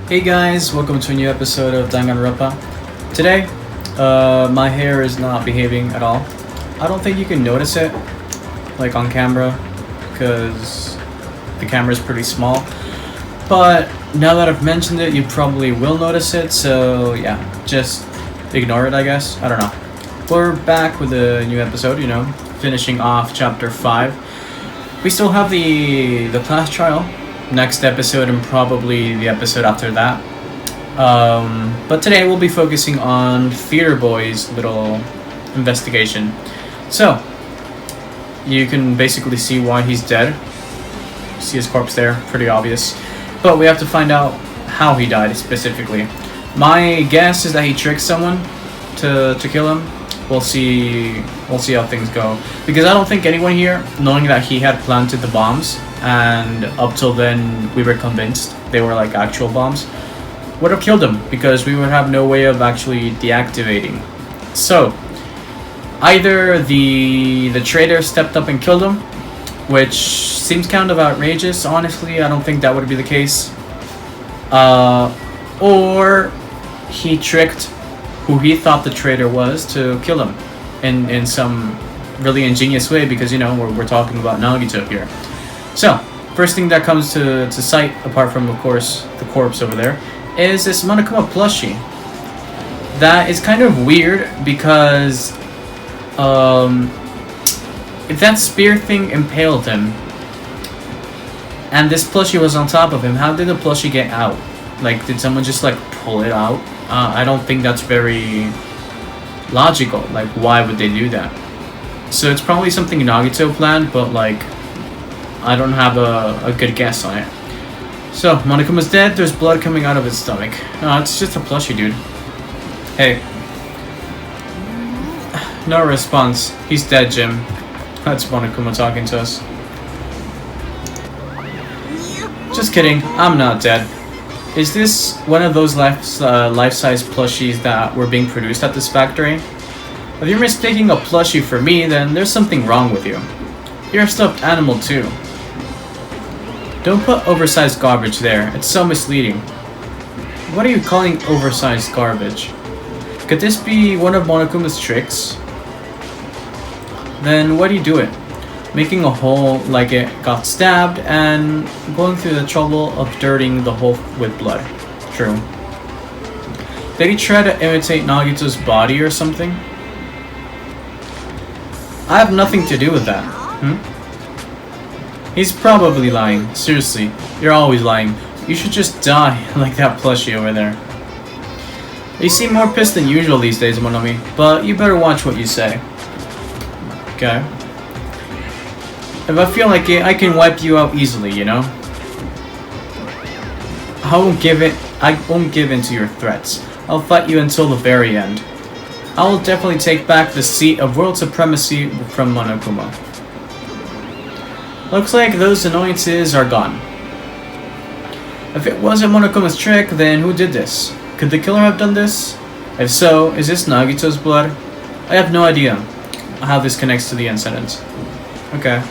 Hey guys, welcome to a new episode of Danganronpa. Today, my hair is not behaving at all. I don't think you can notice it, like on camera, because the camera is pretty small. But now that I've mentioned it, you probably will notice it, so yeah, just ignore it, I guess. I don't know. We're back with a new episode, finishing off chapter 5. We still have the class trial. Next episode and probably the episode after that. But today we'll be focusing on Theater Boy's little investigation. So, you can basically see why he's dead. See his corpse there, pretty obvious. But we have to find out how he died specifically. My guess is that he tricked someone to kill him. We'll see how things go. Because I don't think anyone here, knowing that he had planted the bombs, and up till then we were convinced they were like actual bombs, would have killed him, because we would have no way of actually deactivating. So either the traitor stepped up and killed him, which seems kind of outrageous. Honestly, I don't think that would be the case, or he tricked who he thought the traitor was to kill him in some really ingenious way, because we're talking about Nagito here. So, first thing that comes to sight, apart from, of course, the corpse over there, is this Monokuma plushie. That is kind of weird, because if that spear thing impaled him, and this plushie was on top of him, how did the plushie get out? Like, did someone just, pull it out? I don't think that's very logical. Like, why would they do that? So it's probably something Nagito planned, but, I don't have a good guess on it. So, Monokuma's dead. There's blood coming out of his stomach. No, it's just a plushie, dude. Hey. No response. He's dead, Jim. That's Monokuma talking to us. Just kidding. I'm not dead. Is this one of those life-size plushies that were being produced at this factory? If you're mistaking a plushie for me, then there's something wrong with you. You're a stuffed animal, too. Don't put oversized garbage there. It's so misleading. What are you calling oversized garbage? Could this be one of Monokuma's tricks? Then why do you do it? Making a hole like it got stabbed and going through the trouble of dirtying the hole with blood. True. Did he try to imitate Nagito's body or something? I have nothing to do with that. He's probably lying. Seriously, you're always lying. You should just die like that plushie over there. You seem more pissed than usual these days, Monomi, but you better watch what you say. Okay. If I feel like it, I can wipe you out easily, I won't give in to your threats. I'll fight you until the very end. I will definitely take back the seat of world supremacy from Monokuma. Looks like those annoyances are gone. If it wasn't Monokuma's trick, then who did this? Could the killer have done this? If so, is this Nagito's blood? I have no idea how this connects to the incident. Okay.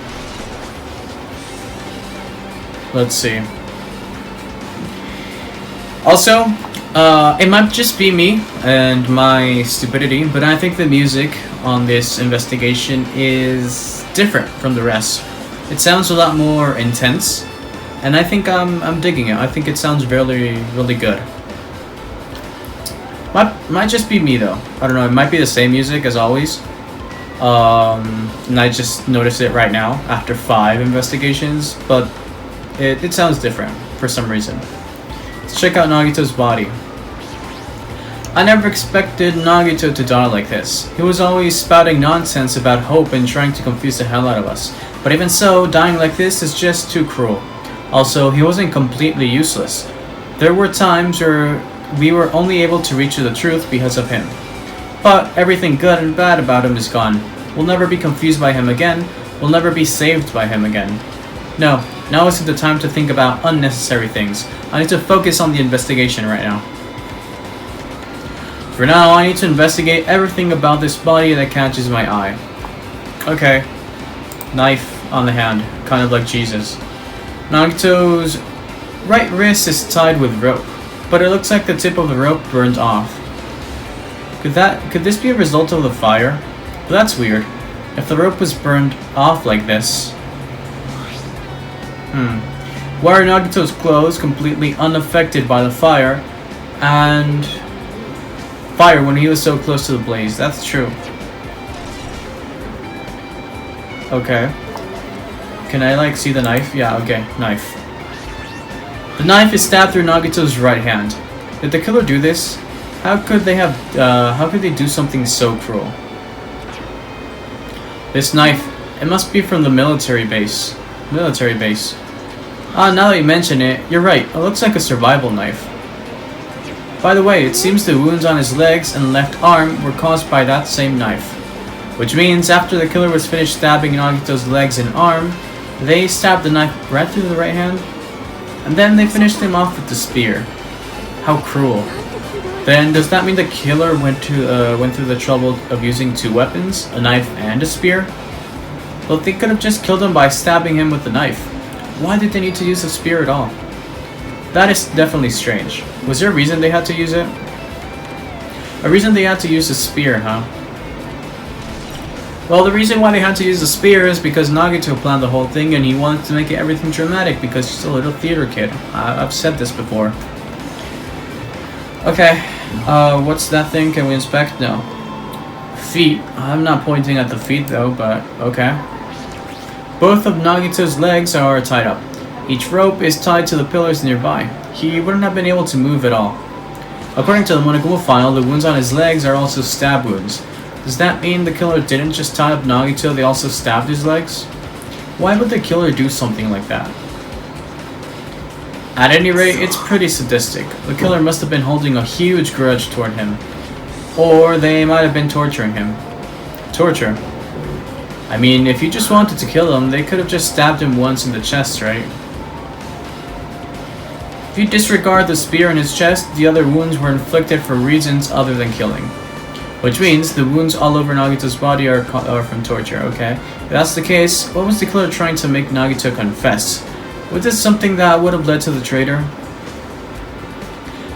Let's see. Also, it might just be me and my stupidity, but I think the music on this investigation is different from the rest. It sounds a lot more intense, and I think I'm digging it. I think it sounds really, really good. Might just be me though. I don't know. It might be the same music as always. And I just noticed it right now after 5 investigations, but it sounds different for some reason. Let's check out Nagito's body. I never expected Nagito to die like this. He was always spouting nonsense about hope and trying to confuse the hell out of us. But even so, dying like this is just too cruel. Also, he wasn't completely useless. There were times where we were only able to reach the truth because of him. But everything good and bad about him is gone. We'll never be confused by him again. We'll never be saved by him again. No, now isn't the time to think about unnecessary things. I need to focus on the investigation right now. For now, I need to investigate everything about this body that catches my eye. Okay. Knife on the hand, kind of like Jesus. Nagito's right wrist is tied with rope. but it looks like the tip of the rope burned off. Could this be a result of the fire? But that's weird. If the rope was burned off like this... Why are Nagito's clothes completely unaffected by the fire and fire when he was so close to the blaze? That's true. Okay. Can I like see the knife? Yeah, okay, knife. The knife is stabbed through Nagito's right hand. Did the killer do this? How could they do something so cruel? This knife, it must be from the military base. Ah, now that you mention it, you're right. It looks like a survival knife. By the way, it seems the wounds on his legs and left arm were caused by that same knife. Which means after the killer was finished stabbing Nagito's legs and arm, they stabbed the knife right through the right hand, and then they finished him off with the spear. How cruel. Then does that mean the killer went through the trouble of using two weapons, a knife and a spear? Well, they could have just killed him by stabbing him with the knife. Why did they need to use a spear at all? That is definitely strange. Was there a reason they had to use it? A reason they had to use a spear, huh? Well, the reason why they had to use the spear is because Nagito planned the whole thing and he wanted to make everything dramatic because he's a little theater kid. I've said this before. Okay, what's that thing? Can we inspect? No. Feet. I'm not pointing at the feet though, but okay. Both of Nagito's legs are tied up. Each rope is tied to the pillars nearby. He wouldn't have been able to move at all. According to the Monokuma file, the wounds on his legs are also stab wounds. Does that mean the killer didn't just tie up Nagito, they also stabbed his legs? Why would the killer do something like that? At any rate, it's pretty sadistic. The killer must have been holding a huge grudge toward him. Or they might have been torturing him. Torture? I mean, if you just wanted to kill him, they could have just stabbed him once in the chest, right? If you disregard the spear in his chest, the other wounds were inflicted for reasons other than killing. Which means the wounds all over Nagito's body are from torture, okay? If that's the case, what was the killer trying to make Nagito confess? Was this something that would have led to the traitor?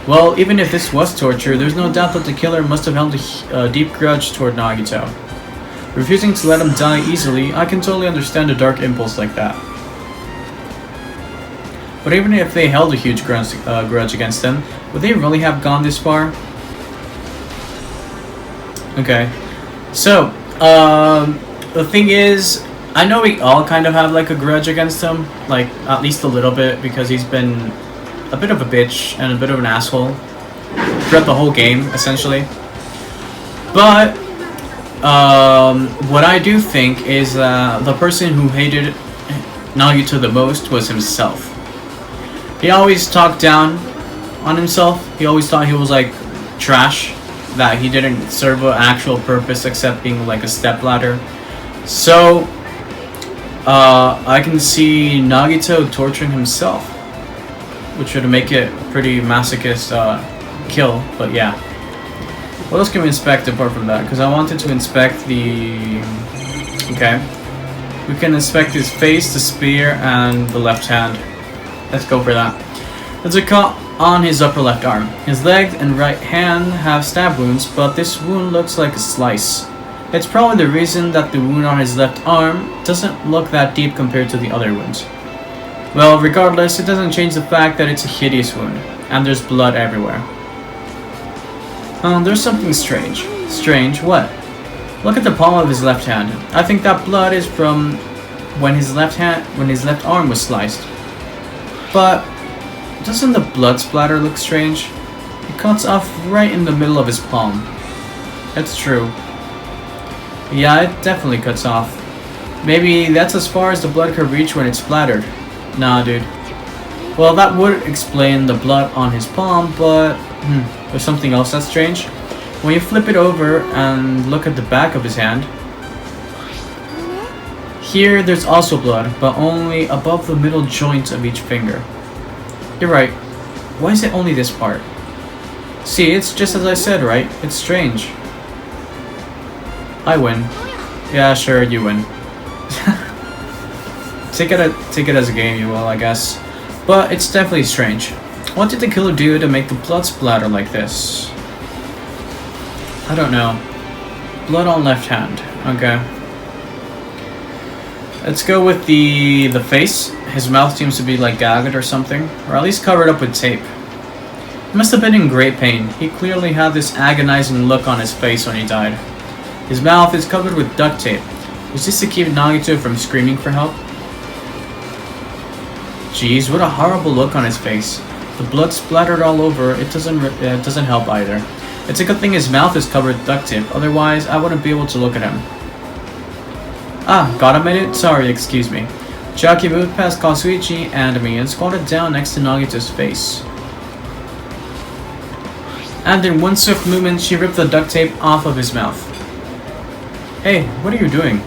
Well, even if this was torture, there's no doubt that the killer must have held a deep grudge toward Nagito. Refusing to let him die easily, I can totally understand a dark impulse like that. But even if they held a huge grudge against him, would they really have gone this far? Okay. So, the thing is, I know we all kind of have like a grudge against him, like at least a little bit, because he's been a bit of a bitch and a bit of an asshole throughout the whole game, essentially. But what I do think is the person who hated Nagito the most was himself. He always talked down on himself. He always thought he was like trash, that he didn't serve an actual purpose except being like a stepladder. So I can see Nagito torturing himself, which would make it a pretty masochist kill, but yeah. What else can we inspect apart from that? Because I wanted to inspect the... Okay. We can inspect his face, the spear, and the left hand. Let's go for that. There's a cut on his upper left arm. His leg and right hand have stab wounds, but this wound looks like a slice. It's probably the reason that the wound on his left arm doesn't look that deep compared to the other wounds. Well, regardless, it doesn't change the fact that it's a hideous wound, and there's blood everywhere. There's something strange. Strange? What? Look at the palm of his left hand. I think that blood is from when his left arm was sliced. But doesn't the blood splatter look strange? It cuts off right in the middle of his palm. That's true. Yeah, it definitely cuts off. Maybe that's as far as the blood could reach when it's splattered. Nah, dude. Well, that would explain the blood on his palm, but there's something else that's strange. When you flip it over and look at the back of his hand, here there's also blood, but only above the middle joint of each finger. You're right. Why is it only this part? See, it's just as I said, right? It's strange. I win. Yeah, sure, you win. Take it as a game, you will, I guess. But it's definitely strange. What did the killer do to make the blood splatter like this? I don't know. Blood on left hand. Okay. Let's go with the face. His mouth seems to be like gagged or something, or at least covered up with tape. He must have been in great pain. He clearly had this agonizing look on his face when he died. His mouth is covered with duct tape. Was this to keep Nagito from screaming for help? Jeez, what a horrible look on his face. The blood splattered all over. It doesn't help either. It's a good thing his mouth is covered with duct tape, otherwise I wouldn't be able to look at him. Ah, got a minute? Sorry, excuse me. Chiaki moved past Kazuichi and me and squatted down next to Nagito's face. And in one swift movement, she ripped the duct tape off of his mouth. Hey, what are you doing?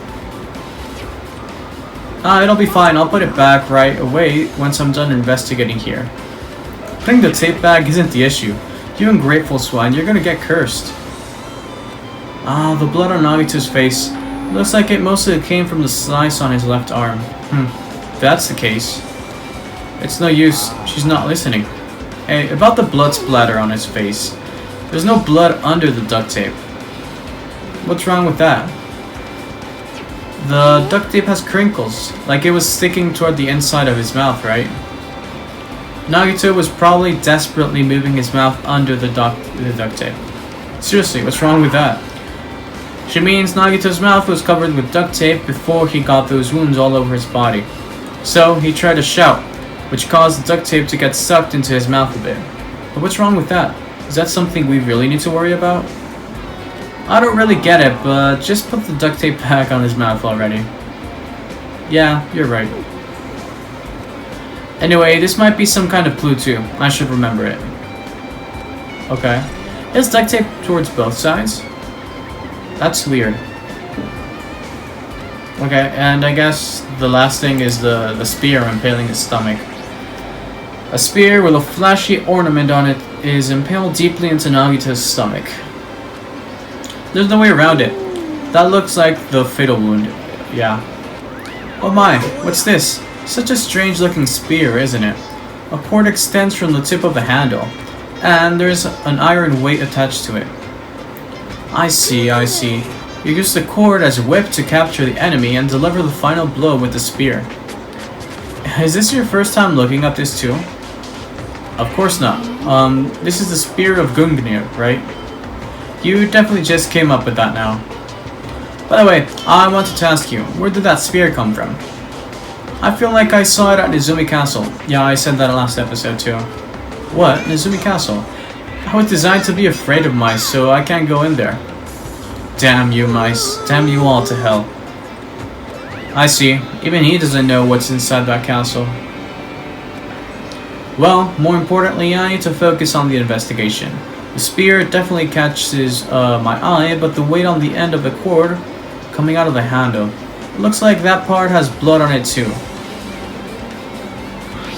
It'll be fine. I'll put it back right away once I'm done investigating here. Putting the tape back isn't the issue. You ungrateful swine, you're gonna get cursed. The blood on Nagito's face. Looks like it mostly came from the slice on his left arm. If that's the case. It's no use. She's not listening. Hey, about the blood splatter on his face. There's no blood under the duct tape. What's wrong with that? The duct tape has crinkles, like it was sticking toward the inside of his mouth, right? Nagito was probably desperately moving his mouth under the duct tape. Seriously, what's wrong with that? She means Nagito's mouth was covered with duct tape before he got those wounds all over his body. So he tried to shout, which caused the duct tape to get sucked into his mouth a bit. But what's wrong with that? Is that something we really need to worry about? I don't really get it, but just put the duct tape back on his mouth already. Yeah, you're right. Anyway, this might be some kind of clue too. I should remember it. Okay. Is duct tape towards both sides? That's weird. Okay, and I guess the last thing is the spear impaling his stomach. A spear with a flashy ornament on it is impaled deeply into Nagito's stomach. There's no way around it. That looks like the fatal wound. Yeah. Oh my, what's this? Such a strange looking spear, isn't it? A cord extends from the tip of the handle, and there's an iron weight attached to it. I see. You use the cord as a whip to capture the enemy and deliver the final blow with the spear. Is this your first time looking at this too? Of course not. This is the Spear of Gungnir, right? You definitely just came up with that now. By the way, I wanted to ask you, where did that spear come from? I feel like I saw it at Nezumi Castle. Yeah, I said that last episode too. What? Nezumi Castle? I was designed to be afraid of mice, so I can't go in there. Damn you mice. Damn you all to hell. I see. Even he doesn't know what's inside that castle. Well, more importantly, I need to focus on the investigation. The spear definitely catches my eye, but the weight on the end of the cord coming out of the handle. It looks like that part has blood on it too.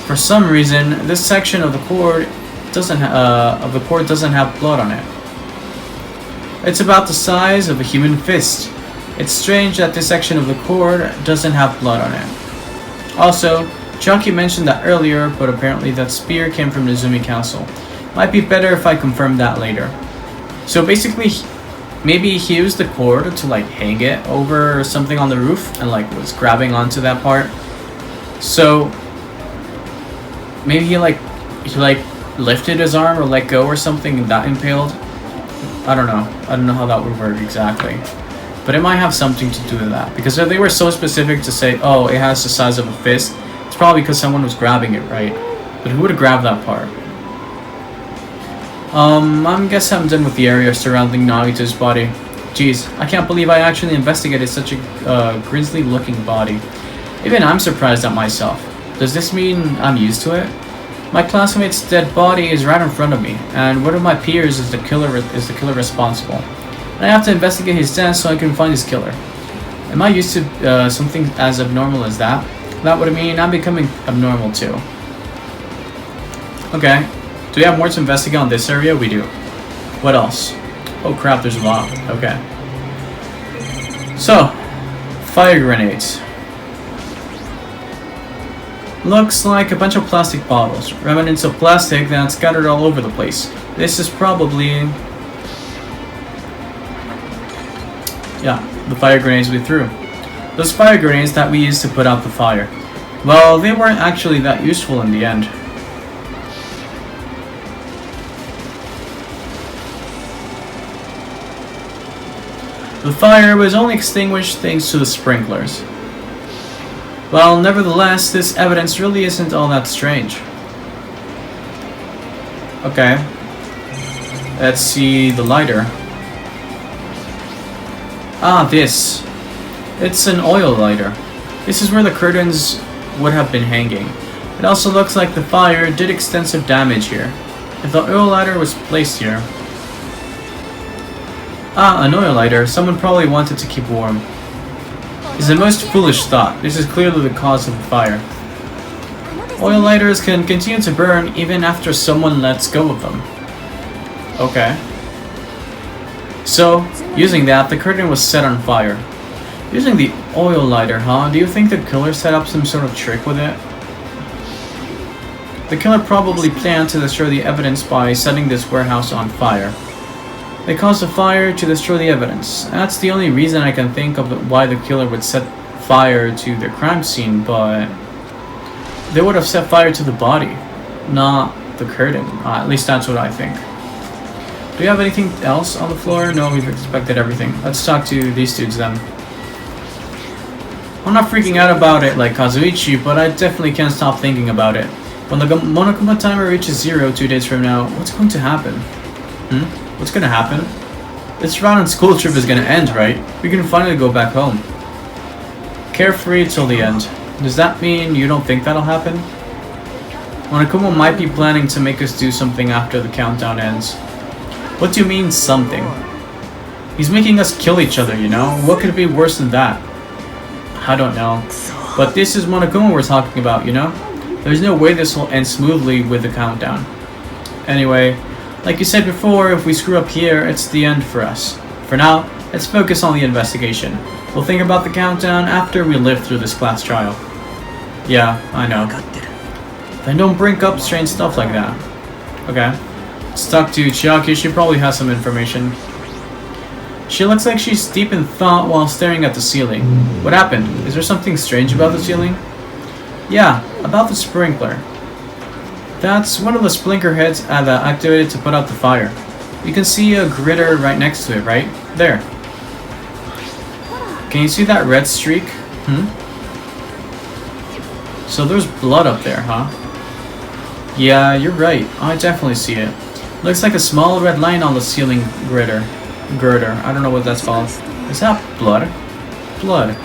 For some reason, this section of the cord doesn't have blood on it. It's about the size of a human fist. It's strange that this section of the cord doesn't have blood on it. Also, Chucky mentioned that earlier, but apparently that spear came from Nezumi Castle. Might be better if I confirm that later. So basically, maybe he used the cord to like hang it over something on the roof and like was grabbing onto that part. So maybe he lifted his arm or let go or something and that impaled. I don't know how that would work exactly. But it might have something to do with that. Because if they were so specific to say, oh, it has the size of a fist, it's probably because someone was grabbing it, right? But who would have grabbed that part? I guess I'm done with the area surrounding Nagito's body. Jeez, I can't believe I actually investigated such a grisly looking body. Even I'm surprised at myself. Does this mean I'm used to it? My classmate's dead body is right in front of me, and one of my peers is the killer responsible. And I have to investigate his death so I can find his killer. Am I used to something as abnormal as that? That would mean I'm becoming abnormal too. Okay. Do we have more to investigate on this area? We do. What else? Oh crap, there's a lot. Okay. So, fire grenades. Looks like a bunch of plastic bottles, remnants of plastic that's scattered all over the place. This is probably... yeah, the fire grenades we threw. Those fire grenades that we used to put out the fire. Well, they weren't actually that useful in the end. The fire was only extinguished thanks to the sprinklers. Well, nevertheless, this evidence really isn't all that strange. Okay. Let's see the lighter. Ah, this. It's an oil lighter. This is where the curtains would have been hanging. It also looks like the fire did extensive damage here. If the oil lighter was placed here... ah, an oil lighter. Someone probably wanted to keep warm. Is the most foolish thought. This is clearly the cause of the fire. Oil lighters can continue to burn even after someone lets go of them. Okay. So, using that, the curtain was set on fire. Using the oil lighter, huh? Do you think the killer set up some sort of trick with it? The killer probably planned to destroy the evidence by setting this warehouse on fire. They caused the fire to destroy the evidence. That's the only reason I can think of why the killer would set fire to the crime scene, but they would have set fire to the body, not the curtain. At least that's what I think. Do you have anything else on the floor? No, we've inspected everything. Let's talk to these dudes then. I'm not freaking out about it like Kazuichi, but I definitely can't stop thinking about it. When the Monokuma timer reaches 0 2 days from now, what's going to happen? What's gonna happen? This Ronin school trip is gonna end, right? We can finally go back home. Carefree till the end. Does that mean you don't think that'll happen? Monokuma might be planning to make us do something after the countdown ends. What do you mean, something? He's making us kill each other, you know? What could be worse than that? I don't know. But this is Monokuma we're talking about, you know? There's no way this will end smoothly with the countdown. Anyway, like you said before, if we screw up here, it's the end for us. For now, let's focus on the investigation. We'll think about the countdown after we live through this class trial. Yeah, I know. Then don't bring up strange stuff like that. Okay. Let's talk to Chiaki, she probably has some information. She looks like she's deep in thought while staring at the ceiling. What happened? Is there something strange about the ceiling? Yeah, about the sprinkler. That's one of the sprinkler heads that activated to put out the fire. You can see a gritter right next to it, right? There. Can you see that red streak? So there's blood up there, huh? Yeah, you're right. I definitely see it. Looks like a small red line on the ceiling girder. I don't know what that's called. Is that blood? Blood.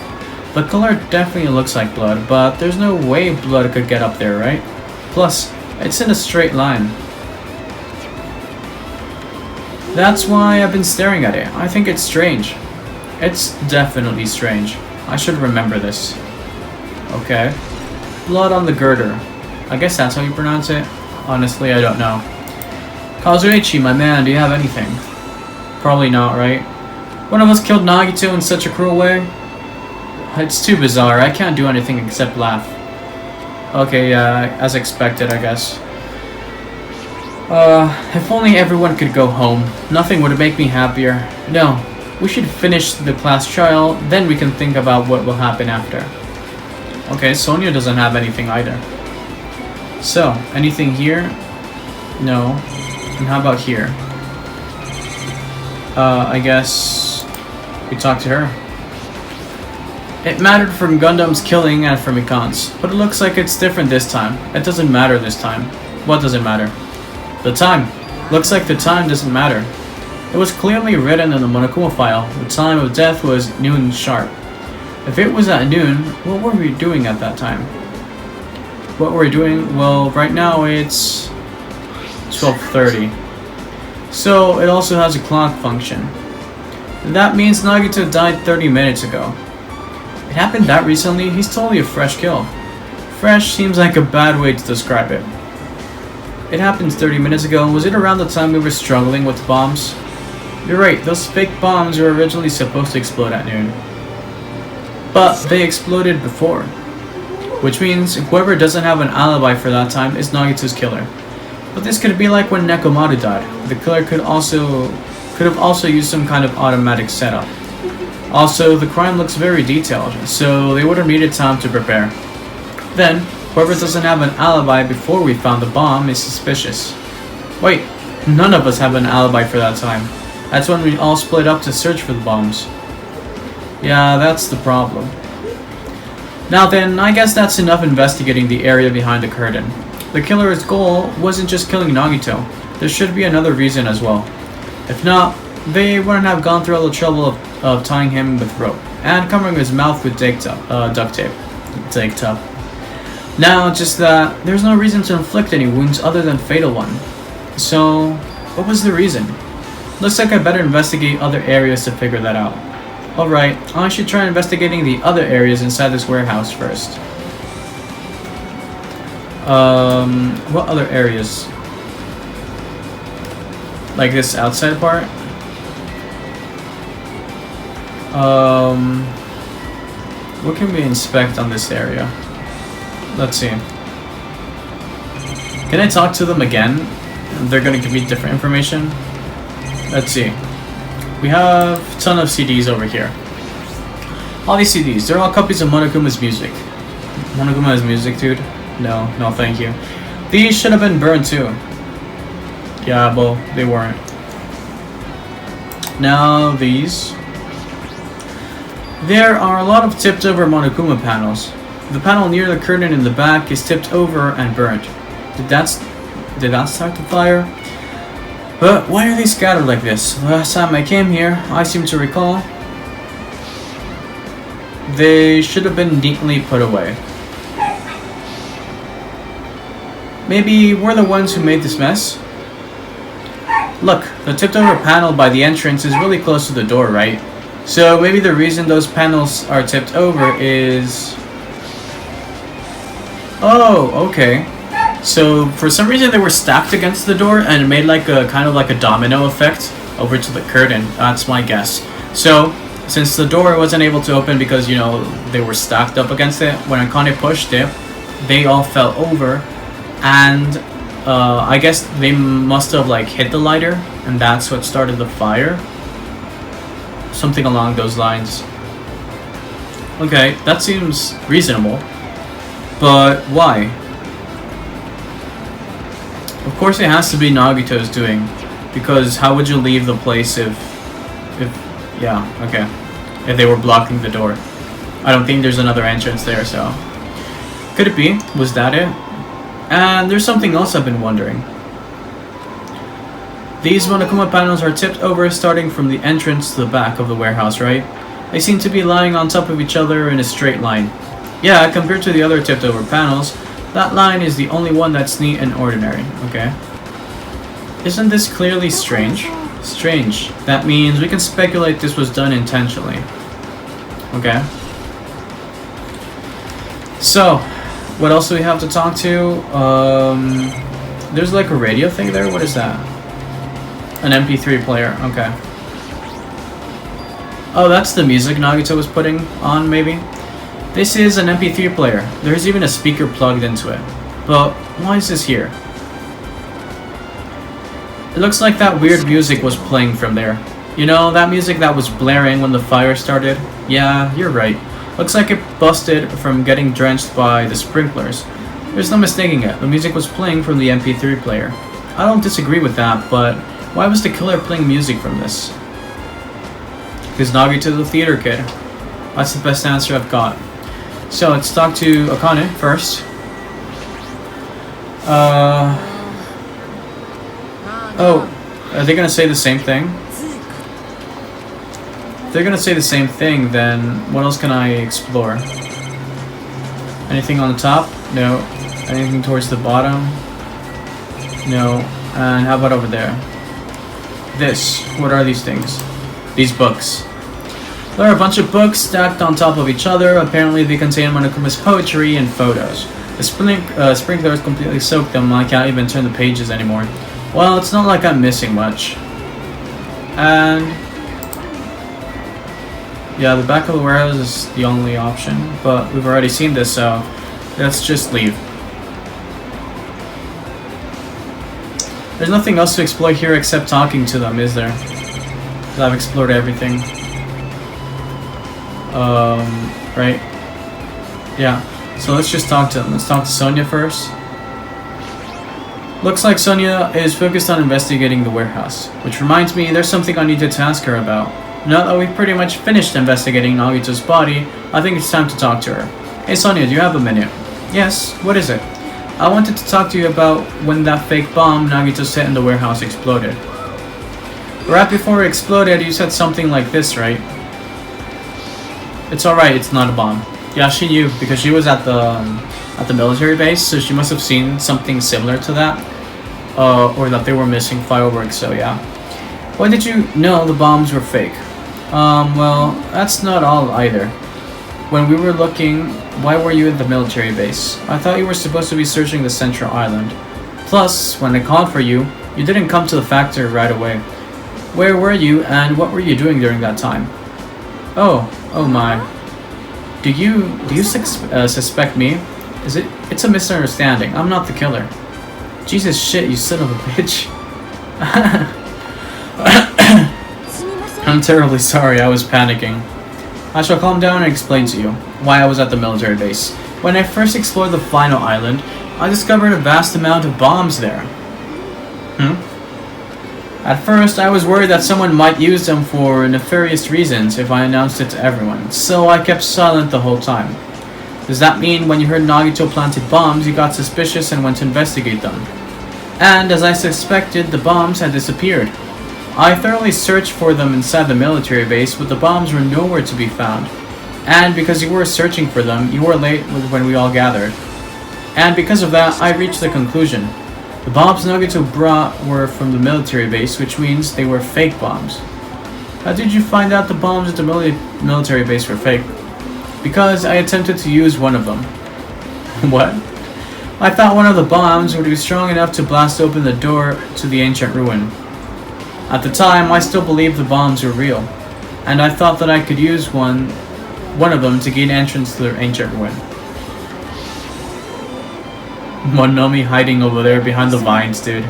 The color definitely looks like blood, but there's no way blood could get up there, right? Plus, it's in a straight line. That's why I've been staring at it. I think it's strange. It's definitely strange. I should remember this. Okay. Blood on the girder. I guess that's how you pronounce it. Honestly, I don't know. Kazuichi, my man, do you have anything? Probably not, right? One of us killed Nagito in such a cruel way? It's too bizarre. I can't do anything except laugh. Okay, yeah, as expected, I guess. If only everyone could go home. Nothing would make me happier. No, we should finish the class trial, then we can think about what will happen after. Okay, Sonia doesn't have anything either. So, anything here? No. And how about here? I guess we talk to her. It mattered for Gundam's killing and for Mikan's, but it looks like it's different this time. It doesn't matter this time. What doesn't matter? The time. Looks like the time doesn't matter. It was clearly written in the Monokuma file. The time of death was noon sharp. If it was at noon, what were we doing at that time? What were we doing? Well, right now it's 12:30. So it also has a clock function. That means Nagito died 30 minutes ago. It happened that recently? He's totally a fresh kill. Fresh seems like a bad way to describe it. It happened 30 minutes ago. Was it around the time we were struggling with bombs? You're right, those fake bombs were originally supposed to explode at noon. But they exploded before. which means whoever doesn't have an alibi for that time is Nagito's killer. But this could be like when Nekomaru died. The killer could have also used some kind of automatic setup. Also, the crime looks very detailed, so they would have needed time to prepare. Then, whoever doesn't have an alibi before we found the bomb is suspicious. Wait, none of us have an alibi for that time. That's when we all split up to search for the bombs. Yeah, that's the problem. Now then, I guess that's enough investigating the area behind the curtain. The killer's goal wasn't just killing Nagito. There should be another reason as well. If not, they wouldn't have gone through all the trouble of tying him with rope and covering his mouth with duct tape. Now, just that there's no reason to inflict any wounds other than fatal one. So, what was the reason? Looks like I better investigate other areas to figure that out. Alright, I should try investigating the other areas inside this warehouse first. What other areas? Like this outside part? What can we inspect on this area? Let's see. Can I talk to them again? They're gonna give me different information. Let's see. We have a ton of CDs over here. All these CDs, they're all copies of Monokuma's music. Monokuma's music, dude? No, thank you. These should have been burned too. Yeah, well, they weren't. Now, these. There are a lot of tipped over Monokuma panels. The panel near the curtain in the back is tipped over and burnt. Did that start the fire? But why are they scattered like this? Last time I came here, I seem to recall they should have been neatly put away. Maybe we're the ones who made this mess? Look, the tipped over panel by the entrance is really close to the door, right? So maybe the reason those panels are tipped over is... Oh, okay. So for some reason they were stacked against the door and it made like a kind of like a domino effect over to the curtain. That's my guess. So since the door wasn't able to open because, you know, they were stacked up against it, when Akane pushed it, they all fell over, and I guess they must have like hit the lighter and that's what started the fire. Something along those lines. Okay, that seems reasonable. But why? Of course it has to be Nagito's doing, because how would you leave the place if they were blocking the door? I don't think there's another entrance there, so... Could it be? Was that it? And there's something else I've been wondering. These Monokuma panels are tipped over starting from the entrance to the back of the warehouse, right? They seem to be lying on top of each other in a straight line. Yeah, compared to the other tipped over panels, that line is the only one that's neat and ordinary, okay? Isn't this clearly strange? Strange. That means we can speculate this was done intentionally. Okay. So, what else do we have to talk to? There's like a radio thing there. What is that? An MP3 player. Okay. Oh, that's the music Nagito was putting on, maybe? This is an MP3 player. There's even a speaker plugged into it. But why is this here? It looks like that weird music was playing from there. You know, that music that was blaring when the fire started? Yeah, you're right. Looks like it busted from getting drenched by the sprinklers. There's no mistaking it. The music was playing from the MP3 player. I don't disagree with that, but why was the killer playing music from this? Because Nagito's a theater kid. That's the best answer I've got. So let's talk to Akane first. Oh, are they gonna say the same thing? If they're gonna say the same thing, then what else can I explore? Anything on the top? No. Anything towards the bottom? No. And how about over there? This. What are these things? These books. There are a bunch of books stacked on top of each other. Apparently they contain Monokuma's poetry and photos. The sprinklers completely soaked them. I can't even turn the pages anymore. Well, it's not like I'm missing much. And... yeah, the back of the warehouse is the only option. But we've already seen this, so... Let's just leave. There's nothing else to explore here except talking to them, is there? Because I've explored everything. Right? Yeah. So let's just talk to them. Let's talk to Sonia first. Looks like Sonia is focused on investigating the warehouse. Which reminds me, there's something I need to ask her about. Now that we've pretty much finished investigating Nagito's body, I think it's time to talk to her. Hey Sonia, do you have a minute? Yes, what is it? I wanted to talk to you about when that fake bomb Nagito set in the warehouse exploded. Right before it exploded, you said something like this, right? It's alright, it's not a bomb. Yeah, she knew because she was at the military base, so she must have seen something similar to that. Or that they were missing fireworks, so yeah. Why did you know the bombs were fake? Well, that's not all either. When we were looking, why were you at the military base? I thought you were supposed to be searching the central island. Plus, when I called for you, you didn't come to the factory right away. Where were you and what were you doing during that time? Oh my. Do you suspect me? It's a misunderstanding. I'm not the killer. Jesus shit, you son of a bitch. I'm terribly sorry, I was panicking. I shall calm down and explain to you why I was at the military base. When I first explored the final island, I discovered a vast amount of bombs there. At first, I was worried that someone might use them for nefarious reasons if I announced it to everyone, so I kept silent the whole time. Does that mean when you heard Nagito planted bombs, you got suspicious and went to investigate them? And as I suspected, the bombs had disappeared. I thoroughly searched for them inside the military base, but the bombs were nowhere to be found. And because you were searching for them, you were late when we all gathered. And because of that, I reached the conclusion. The bombs Nagito brought were from the military base, which means they were fake bombs. How did you find out the bombs at the military base were fake? Because I attempted to use one of them. What? I thought one of the bombs would be strong enough to blast open the door to the ancient ruin. At the time, I still believed the bombs were real, and I thought that I could use one of them to gain entrance to the ancient ruin. Monomi hiding over there behind the vines, dude.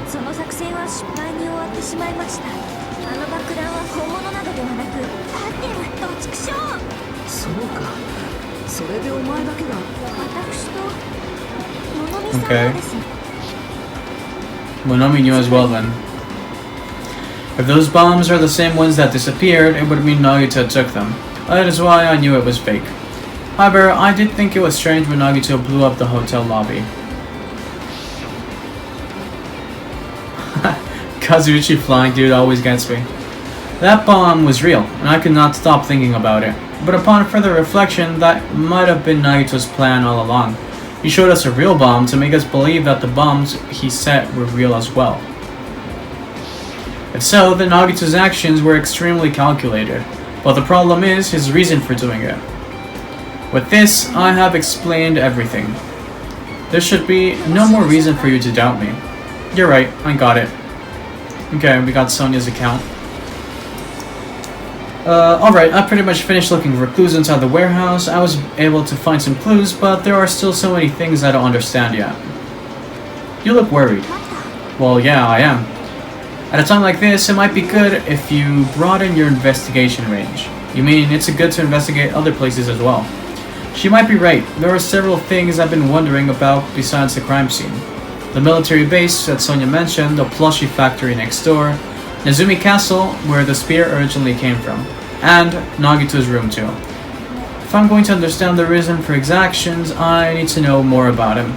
Okay. Monomi knew as well then. If those bombs are the same ones that disappeared, it would mean Nagito took them. That is why I knew it was fake. However, I did think it was strange when Nagito blew up the hotel lobby. Kazuichi flying dude always gets me. That bomb was real, and I could not stop thinking about it. But upon further reflection, that might have been Nagito's plan all along. He showed us a real bomb to make us believe that the bombs he set were real as well. If so, then Nagito's actions were extremely calculated. But the problem is his reason for doing it. With this, I have explained everything. There should be no more reason for you to doubt me. You're right, I got it. Okay, we got Sonia's account. Alright, I pretty much finished looking for clues inside the warehouse. I was able to find some clues, but there are still so many things I don't understand yet. You look worried. Well, yeah, I am. At a time like this, it might be good if you broaden your investigation range. You mean it's good to investigate other places as well? She might be right. There are several things I've been wondering about besides the crime scene. The military base that Sonia mentioned, the plushie factory next door, Nezumi Castle, where the spear originally came from, and Nagito's room too. If I'm going to understand the reason for his actions, I need to know more about him.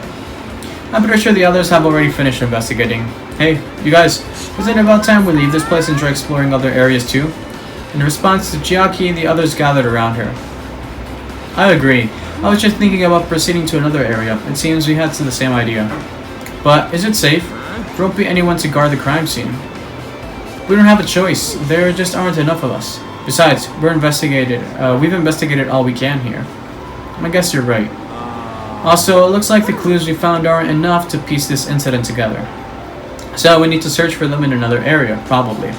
I'm pretty sure the others have already finished investigating. Hey, you guys, is it about time we leave this place and try exploring other areas too? In response to Chiaki, the others gathered around her. I agree. I was just thinking about proceeding to another area. It seems we had the same idea. But is it safe? There won't be anyone to guard the crime scene. We don't have a choice. There just aren't enough of us. Besides, we've investigated all we can here. I guess you're right. Also, it looks like the clues we found aren't enough to piece this incident together. So we need to search for them in another area, probably.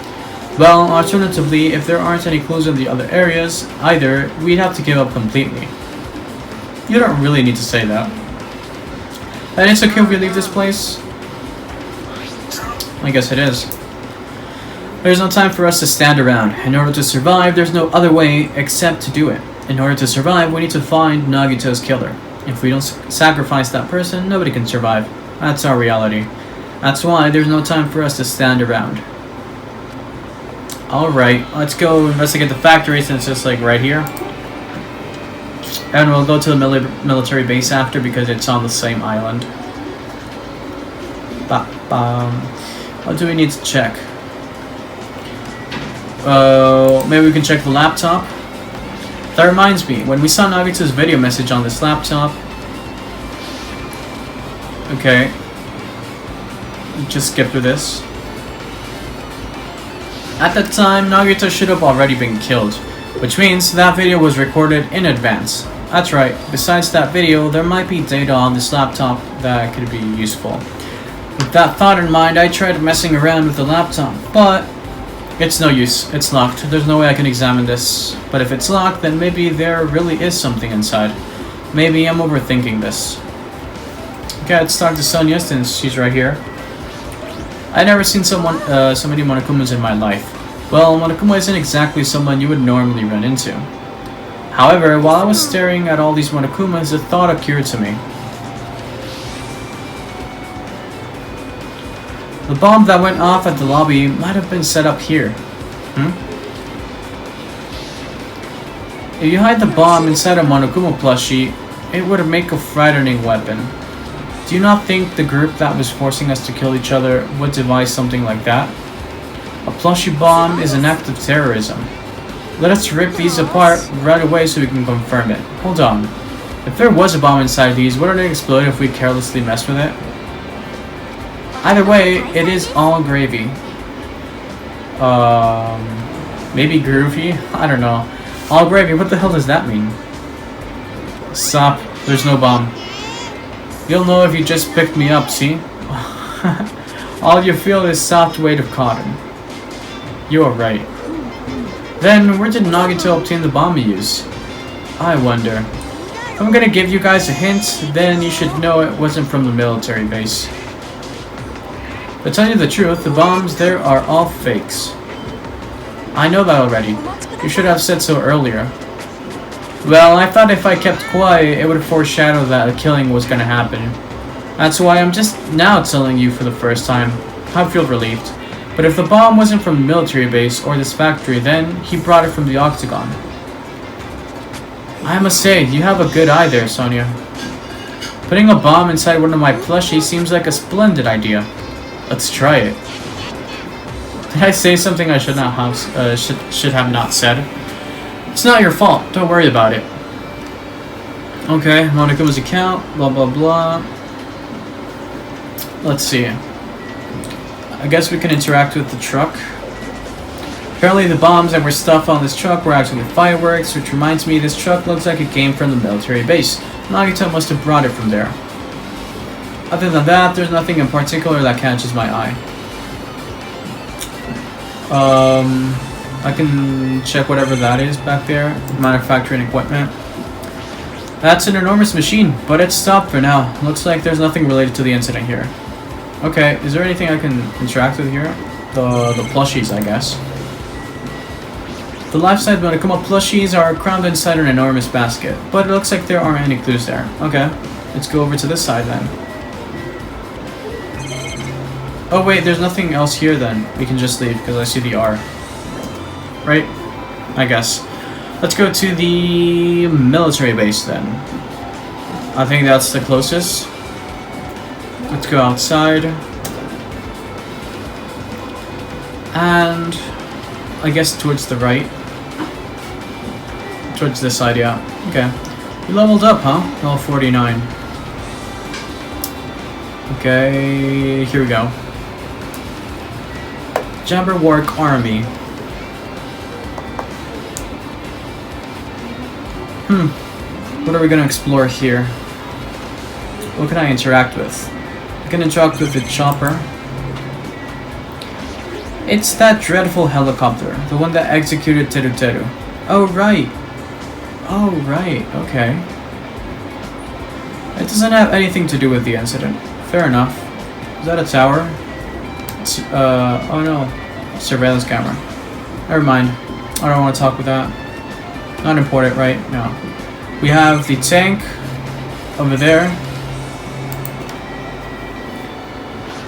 Well, alternatively, if there aren't any clues in the other areas either, we'd have to give up completely. You don't really need to say that. And it's okay if we leave this place? I guess it is. There's no time for us to stand around. In order to survive, there's no other way except to do it. In order to survive, we need to find Nagito's killer. If we don't sacrifice that person, nobody can survive. That's our reality. That's why there's no time for us to stand around. Alright, let's go investigate the factory since it's like right here. And we'll go to the military base after because it's on the same island. What do we need to check? Maybe we can check the laptop. That reminds me, when we saw Nagito's video message on this laptop... Okay. Just skip through this. At that time, Nagito should have already been killed, which means that video was recorded in advance. That's right, besides that video, there might be data on this laptop that could be useful. With that thought in mind, I tried messing around with the laptop, but it's no use. It's locked. There's no way I can examine this. But if it's locked, then maybe there really is something inside. Maybe I'm overthinking this. Okay, let's talk to Sonia since she's right here. I've never seen so many Monokumas in my life. Well, Monokuma isn't exactly someone you would normally run into. However, while I was staring at all these Monokumas, a thought occurred to me. The bomb that went off at the lobby might have been set up here. If you hide the bomb inside a Monokuma plushie, it would make a frightening weapon. Do you not think the group that was forcing us to kill each other would devise something like that? A plushie bomb is an act of terrorism. Let us rip these apart right away so we can confirm it. Hold on. If there was a bomb inside these, wouldn't it explode if we carelessly messed with it? Either way, it is all gravy. Maybe groovy? I don't know. All gravy, what the hell does that mean? Stop. There's no bomb. You'll know if you just picked me up, see? All you feel is soft weight of cotton. You are right. Then, where did Nagito obtain the bomb he used? I wonder. If I'm gonna give you guys a hint, then you should know it wasn't from the military base. To tell you the truth, the bombs there are all fakes. I know that already. You should have said so earlier. Well, I thought if I kept quiet, it would foreshadow that a killing was gonna happen. That's why I'm just now telling you for the first time. I feel relieved. But if the bomb wasn't from the military base or this factory, then he brought it from the Octagon. I must say, you have a good eye there, Sonia. Putting a bomb inside one of my plushies seems like a splendid idea. Let's try it. Did I say something I should have not said? It's not your fault. Don't worry about it. Okay, Monokuma's account. Blah blah blah. Let's see. I guess we can interact with the truck. Apparently the bombs that were stuffed on this truck were actually fireworks, which reminds me this truck looks like it came from the military base. Nagito must have brought it from there. Other than that, there's nothing in particular that catches my eye. I can check whatever that is back there. Manufacturing equipment. That's an enormous machine, but it's stopped for now. Looks like there's nothing related to the incident here. Okay, is there anything I can interact with here? The plushies, I guess. The life-size Monokuma plushies are crammed inside an enormous basket, but it looks like there aren't any clues there. Okay, let's go over to this side then. Oh wait, there's nothing else here then. We can just leave because I see the R. Right? I guess. Let's go to the military base then. I think that's the closest. Let's go outside. And I guess towards the right. Towards this side, yeah. Okay. You leveled up, huh? Level 49. Okay, here we go. Jabberwock Army. What are we gonna explore here? What can I interact with? I can interact with the chopper. It's that dreadful helicopter, the one that executed Teru Teru. Oh right. Oh right, okay. It doesn't have anything to do with the incident. Fair enough. Is that a tower? It's, oh no. Surveillance camera. Never mind. I don't want to talk with that. Not important, right? No. We have the tank over there.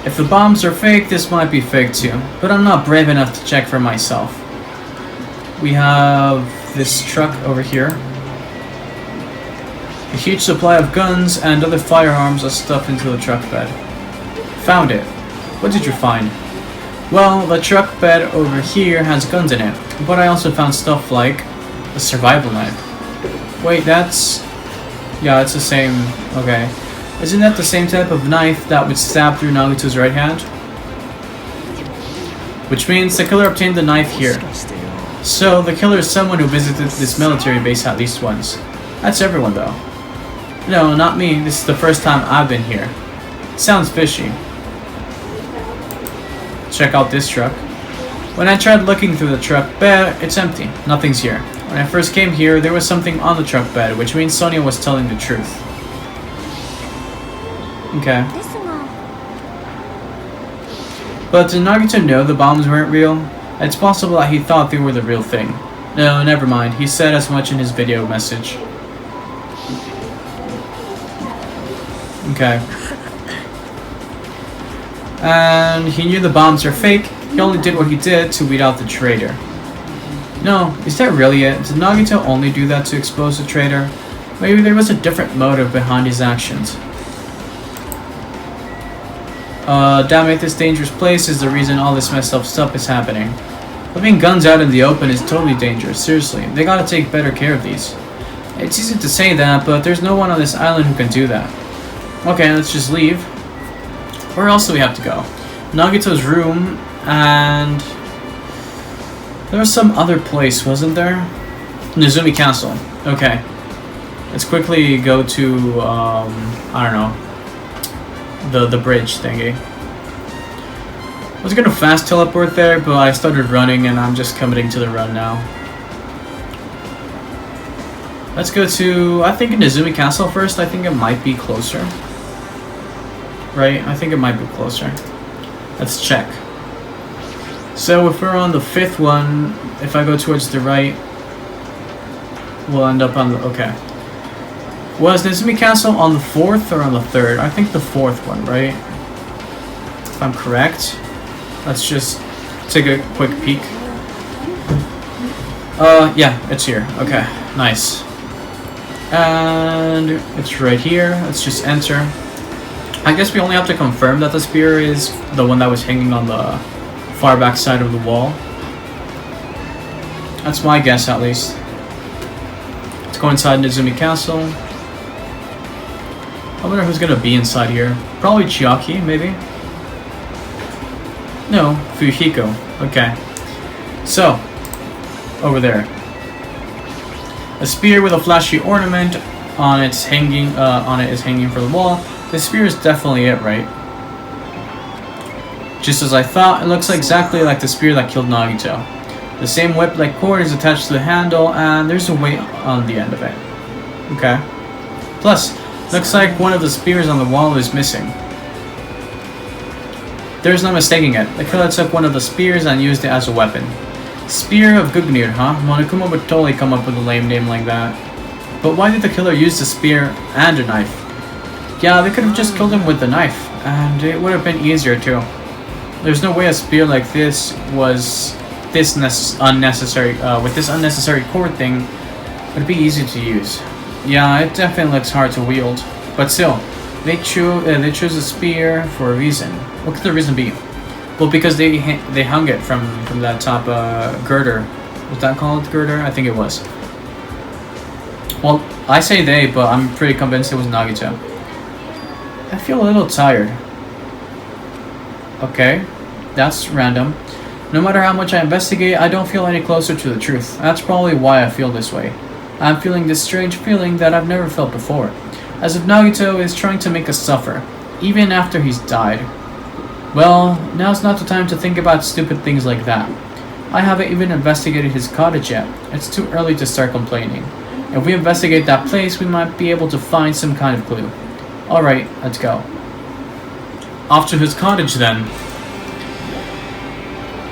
If the bombs are fake, this might be fake too. But I'm not brave enough to check for myself. We have this truck over here. A huge supply of guns and other firearms are stuffed into the truck bed. Found it. What did you find? Well, the truck bed over here has guns in it, but I also found stuff like a survival knife. Wait, that's... yeah, it's the same... okay. Isn't that the same type of knife that would stab through Nagito's right hand? Which means the killer obtained the knife here. So, the killer is someone who visited this military base at least once. That's everyone though. No, not me. This is the first time I've been here. Sounds fishy. Check out this truck. When I tried looking through the truck bed, it's empty. Nothing's here. When I first came here, there was something on the truck bed, which means Sonia was telling the truth. Okay. But did Nagito know the bombs weren't real? It's possible that he thought they were the real thing. No, never mind. He said as much in his video message. Okay. And he knew the bombs are fake. He only did what he did to weed out the traitor. No, is that really it? Did Nagito only do that to expose the traitor? Maybe there was a different motive behind his actions. Damn it, this dangerous place is the reason all this messed up stuff is happening. Leaving guns out in the open is totally dangerous, seriously. They gotta take better care of these. It's easy to say that, but there's no one on this island who can do that. Okay, let's just leave. Where else do we have to go? Nagito's room, and... there was some other place, wasn't there? Nezumi Castle. Okay. Let's quickly go to, I don't know. The bridge thingy. I was gonna fast teleport there, but I started running and I'm just committing to the run now. Let's go to, I think, Nezumi Castle first. I think it might be closer. Right? I think it might be closer. Let's check. So if we're on the 5th one, if I go towards the right, we'll end up on the, okay. Was Nezumi Castle on the 4th or on the 3rd? I think the 4th one, right? If I'm correct. Let's just take a quick peek. Yeah, it's here. Okay, nice. And it's right here. Let's just enter. I guess we only have to confirm that the spear is the one that was hanging on the far back side of the wall. That's my guess, at least. Let's go inside Nezumi Castle. I wonder who's gonna be inside here. Probably Chiaki, maybe? No, Fuyuhiko. Okay. So, over there. A spear with a flashy ornament on its hanging on it is hanging from the wall. This spear is definitely it, right? Just as I thought, it looks exactly like the spear that killed Nagito. The same whip-like cord is attached to the handle, and there's a weight on the end of it. Okay. Plus, looks like one of the spears on the wall is missing. There's no mistaking it. The killer took one of the spears and used it as a weapon. Spear of Gugnir, huh? Monokuma would totally come up with a lame name like that. But why did the killer use the spear and a knife? Yeah, they could have just killed him with the knife, and it would have been easier too. There's no way a spear like this was this unnecessary with this unnecessary cord thing would be easy to use. Yeah, it definitely looks hard to wield, but still, they chose a spear for a reason. What could the reason be? Well, because they hung it from that top girder. Was that called girder? I think it was. Well, I say they, but I'm pretty convinced it was Nagito. I feel a little tired. Okay, that's random. No matter how much I investigate, I don't feel any closer to the truth. That's probably why I feel this way. I'm feeling this strange feeling that I've never felt before. As if Nagito is trying to make us suffer, even after he's died. Well, now's not the time to think about stupid things like that. I haven't even investigated his cottage yet. It's too early to start complaining. If we investigate that place, we might be able to find some kind of clue. Alright, let's go. Off to his cottage then.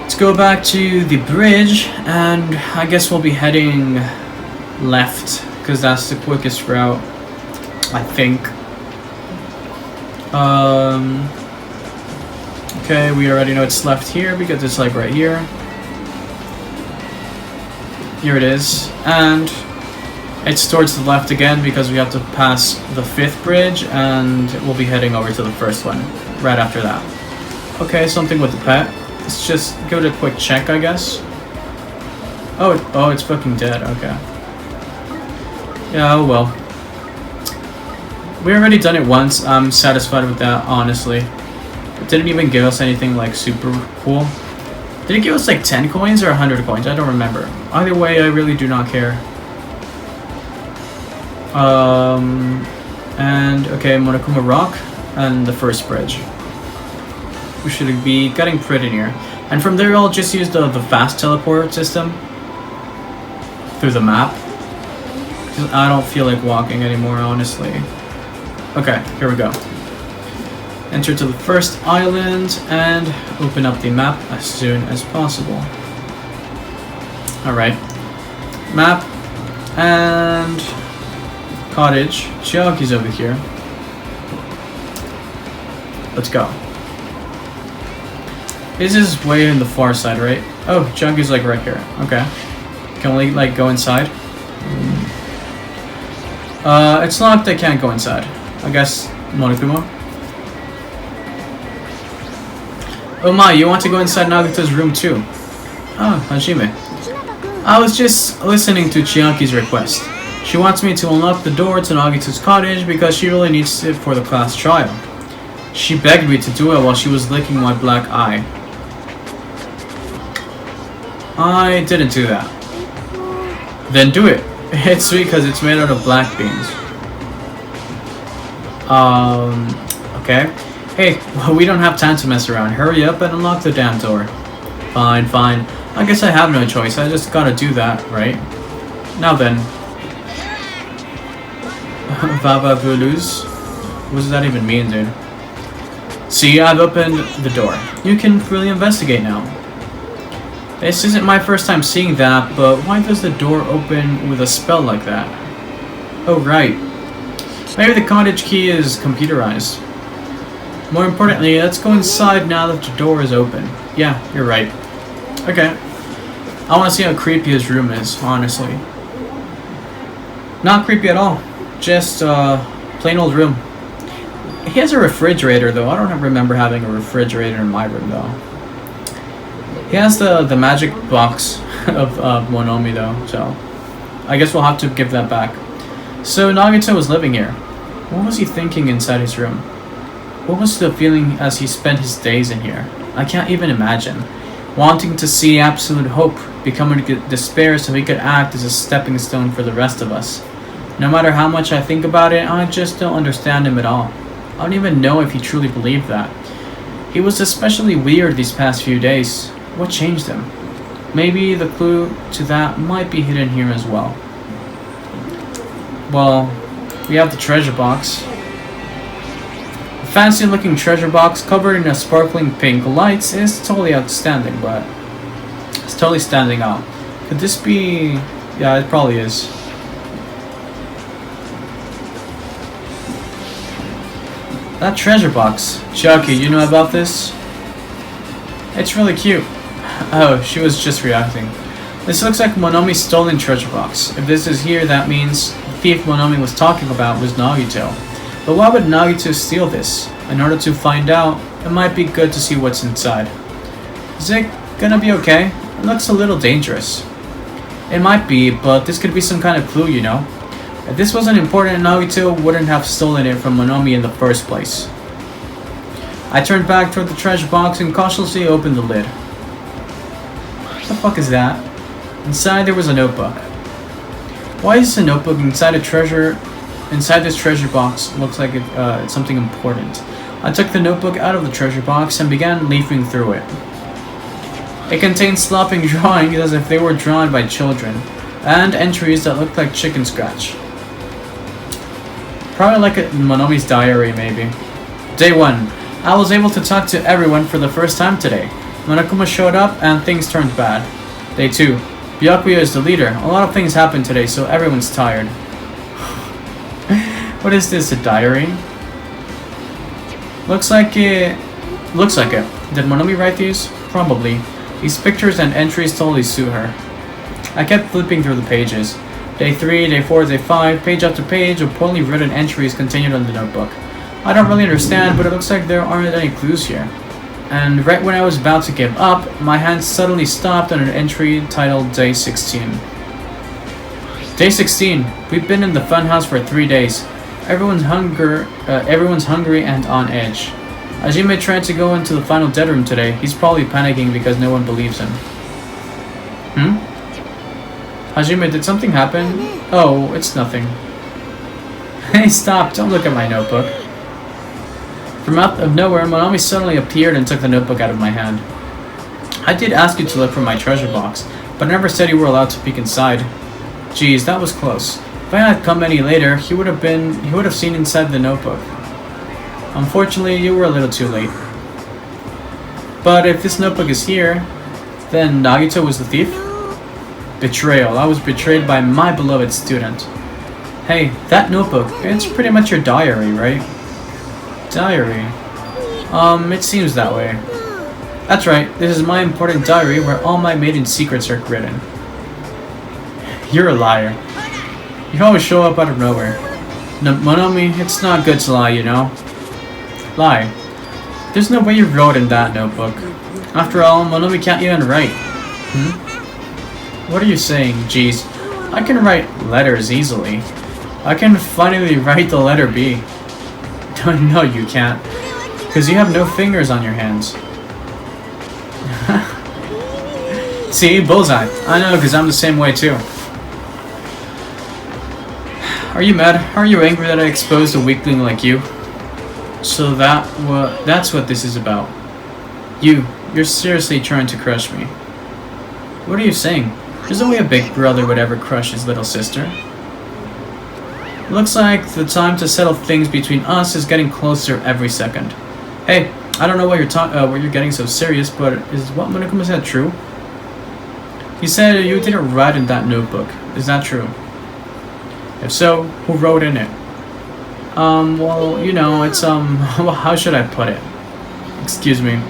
Let's go back to the bridge, and I guess we'll be heading left, because that's the quickest route, I think. Okay, we already know it's left here because it's like right here. Here it is, and it's towards the left again because we have to pass the 5th bridge, and we'll be heading over to the 1st one right after that. Okay, something with the pet. Let's just give it a quick check, I guess. Oh, it's fucking dead. Okay. Yeah, oh well. We already done it once. I'm satisfied with that, honestly. It didn't even give us anything like super cool. Did it give us like 10 coins or 100 coins? I don't remember. Either way, I really do not care. And okay, Monokuma Rock and the 1st bridge. We should be getting pretty near. And from there, I'll just use the fast teleport system through the map. Because I don't feel like walking anymore, honestly. Okay, here we go. Enter to the 1st island and open up the map as soon as possible. Alright. Map and cottage. Chiaki's over here. Let's go. This is way in the far side, right? Oh, Chiaki's like right here. Okay. Can we like go inside? It's locked, I can't go inside. I guess Monokuma. Oh my, you want to go inside Nagito's room too? Oh, Hajime. I was just listening to Chiaki's request. She wants me to unlock the door to Nagito's cottage because she really needs it for the class trial. She begged me to do it while she was licking my black eye. I didn't do that. Then do it. It's sweet because it's made out of black beans. Okay. Hey, we don't have time to mess around. Hurry up and unlock the damn door. Fine, fine. I guess I have no choice. I just gotta do that, right? Now then. Vava Vulus? What does that even mean, dude? See, I've opened the door. You can freely investigate now. This isn't my first time seeing that, but why does the door open with a spell like that? Oh, right. Maybe the cottage key is computerized. More importantly, let's go inside now that the door is open. Yeah, you're right. Okay. I want to see how creepy his room is, honestly. Not creepy at all. Just, plain old room. He has a refrigerator, though. I don't remember having a refrigerator in my room, though. He has the magic box of Monomi, though, so I guess we'll have to give that back. So Nagito was living here. What was he thinking inside his room? What was the feeling as he spent his days in here? I can't even imagine. Wanting to see absolute hope, becoming despair so he could act as a stepping stone for the rest of us. No matter how much I think about it, I just don't understand him at all. I don't even know if he truly believed that. He was especially weird these past few days. What changed him? Maybe the clue to that might be hidden here as well. Well, we have the treasure box. A fancy looking treasure box covered in a sparkling pink lights is totally outstanding, but it's totally standing out. Could this be... yeah, it probably is. That treasure box. Chiaki, you know about this? It's really cute. Oh, she was just reacting. This looks like Monomi's stolen treasure box. If this is here, that means the thief Monomi was talking about was Nagito. But why would Nagito steal this? In order to find out, it might be good to see what's inside. Is it gonna be okay? It looks a little dangerous. It might be, but this could be some kind of clue, you know? If this wasn't important, Nagito wouldn't have stolen it from Monomi in the first place. I turned back toward the treasure box and cautiously opened the lid. What the fuck is that? Inside there was a notebook. Why is this a notebook inside this treasure box? Looks like it's something important. I took the notebook out of the treasure box and began leafing through it. It contained sloppy drawings as if they were drawn by children, and entries that looked like chicken scratch. Probably like Monomi's diary, maybe. Day 1. I was able to talk to everyone for the first time today. Monokuma showed up and things turned bad. Day 2. Byakuya is the leader. A lot of things happened today, so everyone's tired. What is this, a diary? Looks like it. Did Monomi write these? Probably. These pictures and entries totally suit her. I kept flipping through the pages. Day 3, Day 4, Day 5, page after page of poorly written entries continued on the notebook. I don't really understand, but it looks like there aren't any clues here. And right when I was about to give up, my hand suddenly stopped on an entry titled Day 16. Day 16. We've been in the funhouse for 3 days. Everyone's hungry and on edge. Hajime tried to go into the final dead room today. He's probably panicking because no one believes him. Hajime, did something happen? Oh, it's nothing. Hey, stop, don't look at my notebook. From out of nowhere, Monomi suddenly appeared and took the notebook out of my hand. I did ask you to look for my treasure box, but I never said you were allowed to peek inside. Geez, that was close. If I had come any later, he would have seen inside the notebook. Unfortunately, you were a little too late. But if this notebook is here, then Nagito was the thief? Betrayal. I was betrayed by my beloved student. Hey, that notebook, it's pretty much your diary, right? Diary? It seems that way. That's right, this is my important diary where all my maiden secrets are written. You're a liar. You always show up out of nowhere. Monomi, it's not good to lie, you know? Lie. There's no way you wrote in that notebook. After all, Monomi can't even write. What are you saying? Jeez, I can write letters easily. I can finally write the letter B. No, you can't. Because you have no fingers on your hands. See? Bullseye. I know, because I'm the same way too. Are you mad? Are you angry that I exposed a weakling like you? So that's what this is about. You're seriously trying to crush me. What are you saying? There's no way a big brother would ever crush his little sister. Looks like the time to settle things between us is getting closer every second. Hey, I don't know why you're getting so serious, but is what Monokuma said true? He said you didn't write in that notebook. Is that true? If so, who wrote in it? Well, you know, it's, well, how should I put it? Excuse me.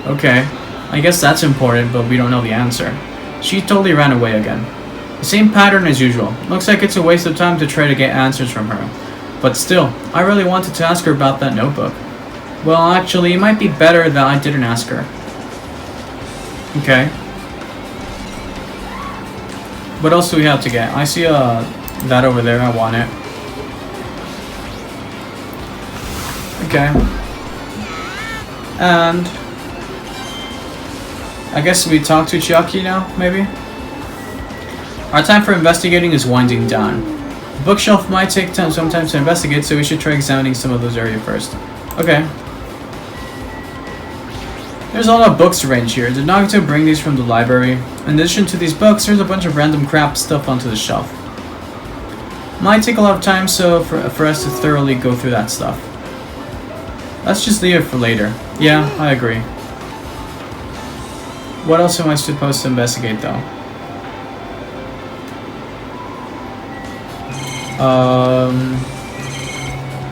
Okay. I guess that's important, but we don't know the answer. She totally ran away again. The same pattern as usual. Looks like it's a waste of time to try to get answers from her. But still, I really wanted to ask her about that notebook. Well, actually, it might be better that I didn't ask her. Okay. What else do we have to get? I see that over there. I want it. Okay. And I guess we talk to Chiaki now, maybe? Our time for investigating is winding down. The bookshelf might take some time to investigate, so we should try examining some of those areas first. Okay. There's a lot of books arranged here. Did Nagito bring these from the library? In addition to these books, there's a bunch of random crap stuff onto the shelf. Might take a lot of time, so for us to thoroughly go through that stuff. Let's just leave it for later. Yeah, I agree. What else am I supposed to investigate, though?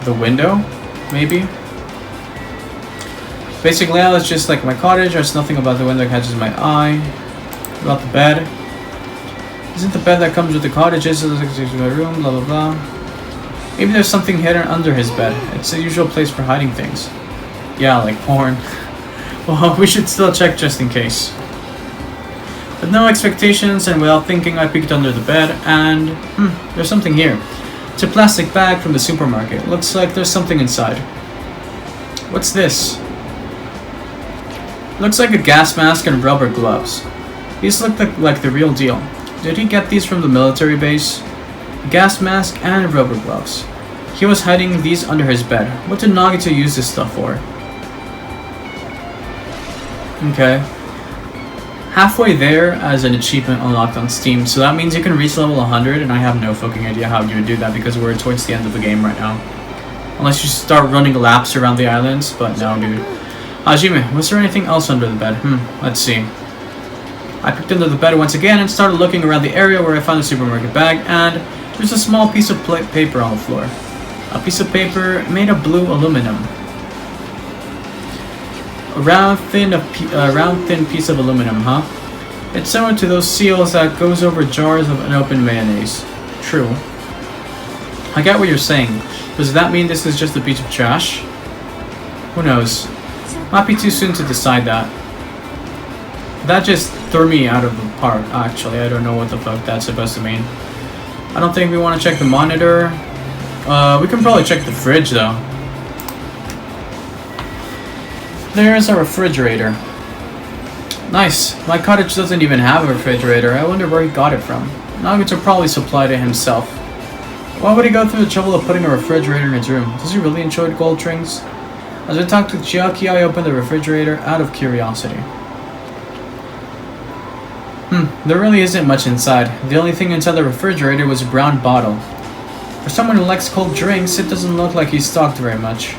The window? Maybe? Basic layout is just like my cottage. There's nothing about the window that catches my eye. About the bed. Isn't the bed that comes with the cottages? It's like my room, blah blah blah. Maybe there's something hidden under his bed. It's the usual place for hiding things. Yeah, like porn. Well, we should still check just in case. With no expectations and without thinking, I peeked under the bed and... there's something here. It's a plastic bag from the supermarket. Looks like there's something inside. What's this? Looks like a gas mask and rubber gloves. These look like the real deal. Did he get these from the military base? Gas mask and rubber gloves. He was hiding these under his bed. What did Nagito use this stuff for? Okay. halfway there as an achievement unlocked on Steam, so that means you can reach level 100, and I have no fucking idea how you would do that because we're towards the end of the game right now. Unless you start running laps around the islands, but no, dude. Hajime, was there anything else under the bed? Let's see. I picked under the bed once again and started looking around the area where I found the supermarket bag, and there's a small piece of paper on the floor. A piece of paper made of blue aluminum. A round, thin piece of aluminum, huh? It's similar to those seals that goes over jars of unopened mayonnaise. True. I get what you're saying. Does that mean this is just a piece of trash? Who knows? Might be too soon to decide that. That just threw me out of the park, actually. I don't know what the fuck that's supposed to mean. I don't think we want to check the monitor. We can probably check the fridge, though. There's a refrigerator. Nice. My cottage doesn't even have a refrigerator. I wonder where he got it from. Nagito probably supplied it himself. Why would he go through the trouble of putting a refrigerator in his room? Does he really enjoy gold rings? As I talked with Chiaki, I opened the refrigerator out of curiosity. There really isn't much inside. The only thing inside the refrigerator was a brown bottle. For someone who likes cold drinks, it doesn't look like he's stocked very much.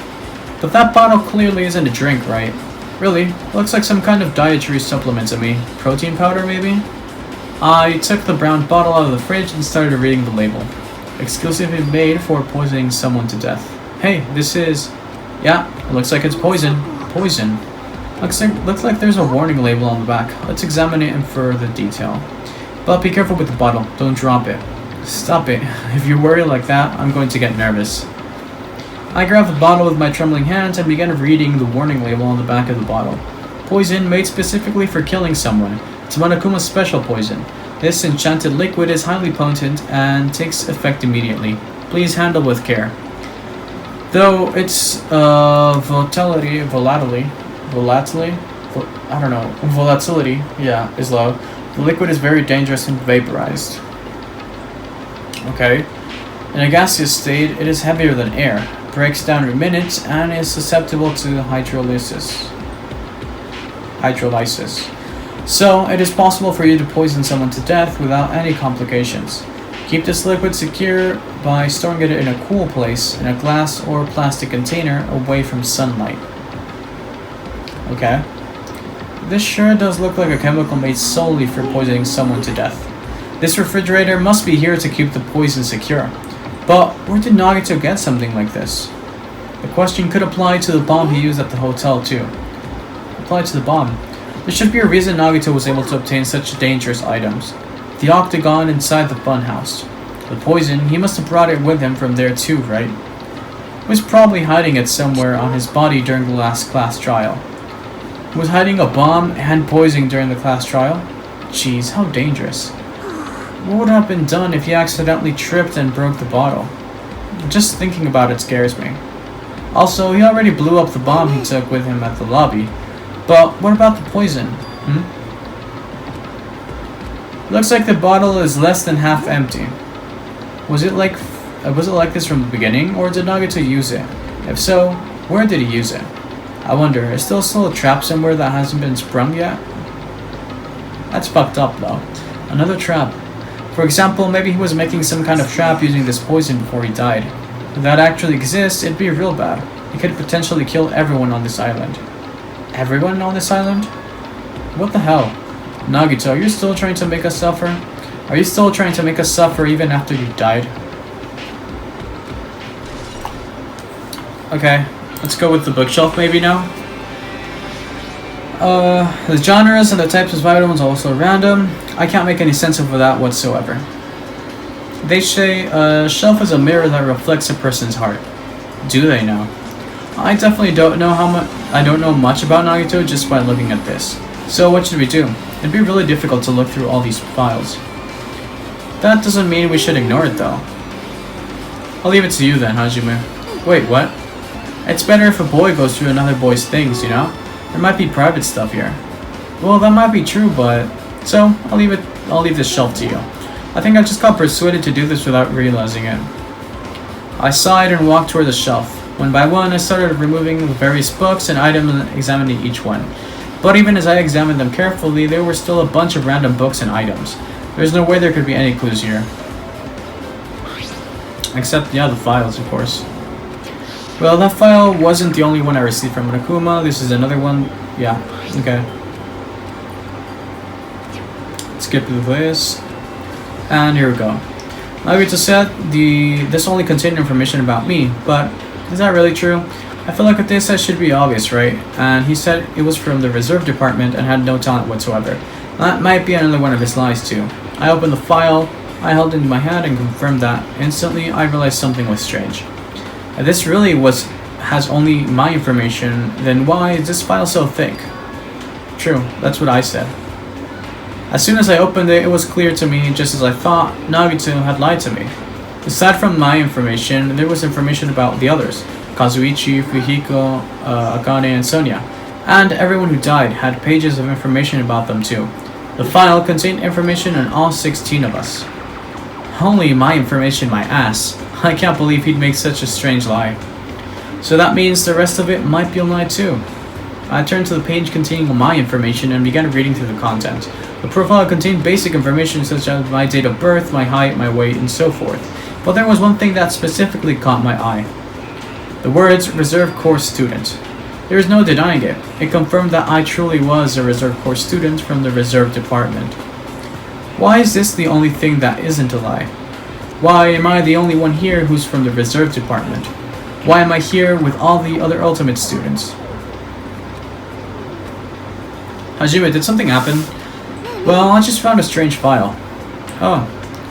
But that bottle clearly isn't a drink, right? Really? Looks like some kind of dietary supplement to me. Protein powder, maybe? I took the brown bottle out of the fridge and started reading the label. Exclusively made for poisoning someone to death. Hey, this is... Yeah, it looks like it's poison. Poison. Looks like there's a warning label on the back. Let's examine it in further detail. But be careful with the bottle. Don't drop it. Stop it. If you worry like that, I'm going to get nervous. I grabbed the bottle with my trembling hands and began reading the warning label on the back of the bottle. Poison made specifically for killing someone. It's Monokuma's special poison. This enchanted liquid is highly potent and takes effect immediately. Please handle with care. Though its volatility, yeah, is low, the liquid is very dangerous and vaporized. Okay. In a gaseous state, it is heavier than air, breaks down in minutes, and is susceptible to hydrolysis. So, it is possible for you to poison someone to death without any complications. Keep this liquid secure by storing it in a cool place, in a glass or plastic container away from sunlight. Okay. This sure does look like a chemical made solely for poisoning someone to death. This refrigerator must be here to keep the poison secure. But where did Nagito get something like this? The question could apply to the bomb he used at the hotel too. Apply to the bomb. There should be a reason Nagito was able to obtain such dangerous items. The octagon inside the funhouse. The poison, he must have brought it with him from there too, right? He was probably hiding it somewhere on his body during the last class trial. He was hiding a bomb and poison during the class trial? Jeez, how dangerous. What would have been done if he accidentally tripped and broke the bottle? Just thinking about it scares me. Also, he already blew up the bomb he took with him at the lobby. But what about the poison? Looks like the bottle is less than half empty. Was it like this from the beginning, or did Nagito use it? If so, where did he use it? I wonder, is there still a trap somewhere that hasn't been sprung yet? That's fucked up though. Another trap. For example, maybe he was making some kind of trap using this poison before he died. If that actually exists, it'd be real bad. He could potentially kill everyone on this island. Everyone on this island? What the hell? Nagito, are you still trying to make us suffer? Are you still trying to make us suffer even after you died? Okay, let's go with the bookshelf maybe now. The genres and the types of vitamins are also random. I can't make any sense of that whatsoever. They say a shelf is a mirror that reflects a person's heart. Do they now? I definitely don't know I don't know much about Nagito just by looking at this. So what should we do? It'd be really difficult to look through all these files. That doesn't mean we should ignore it though. I'll leave it to you then, Hajime. Wait, what? It's better if a boy goes through another boy's things, you know? There might be private stuff here. Well, that might be true, but... So, I'll leave this shelf to you. I think I just got persuaded to do this without realizing it. I sighed and walked toward the shelf. One by one, I started removing the various books and items and examining each one. But even as I examined them carefully, there were still a bunch of random books and items. There's no way there could be any clues here. Except, yeah, the files, of course. Well, that file wasn't the only one I received from Monokuma. This is another one. Yeah, okay. Skip this. And here we go. Nagito said this only contained information about me, but is that really true? I feel like with this that should be obvious, right? And he said it was from the reserve department and had no talent whatsoever. That might be another one of his lies too. I opened the file, I held it in my hand and confirmed that. Instantly, I realized something was strange. If this really has only my information, then why is this file so thick? True, that's what I said. As soon as I opened it, it was clear to me, just as I thought, Nagito had lied to me. Aside from my information, there was information about the others. Kazuichi, Fujiko, Akane, and Sonia. And everyone who died had pages of information about them too. The file contained information on all 16 of us. Only my information, my ass. I can't believe he'd make such a strange lie. So that means the rest of it might be a lie too. I turned to the page containing my information and began reading through the content. The profile contained basic information such as my date of birth, my height, my weight, and so forth. But there was one thing that specifically caught my eye. The words, Reserve Course Student. There is no denying it. It confirmed that I truly was a Reserve Course student from the Reserve Department. Why is this the only thing that isn't a lie? Why am I the only one here who's from the Reserve Department? Why am I here with all the other Ultimate students? Hajime, did something happen? Well, I just found a strange file. Oh,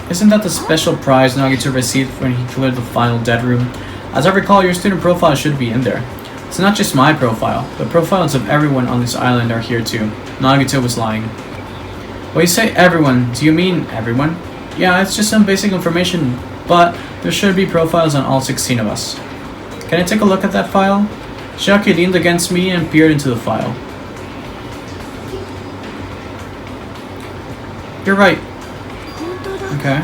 isn't that the special prize Nagito received when he cleared the final dead room? As I recall, your student profile should be in there. It's not just my profile. The profiles of everyone on this island are here too. Nagito was lying. When you say everyone, do you mean everyone? Yeah, it's just some basic information, but there should be profiles on all 16 of us. Can I take a look at that file? Shiaki leaned against me and peered into the file. You're right. Okay.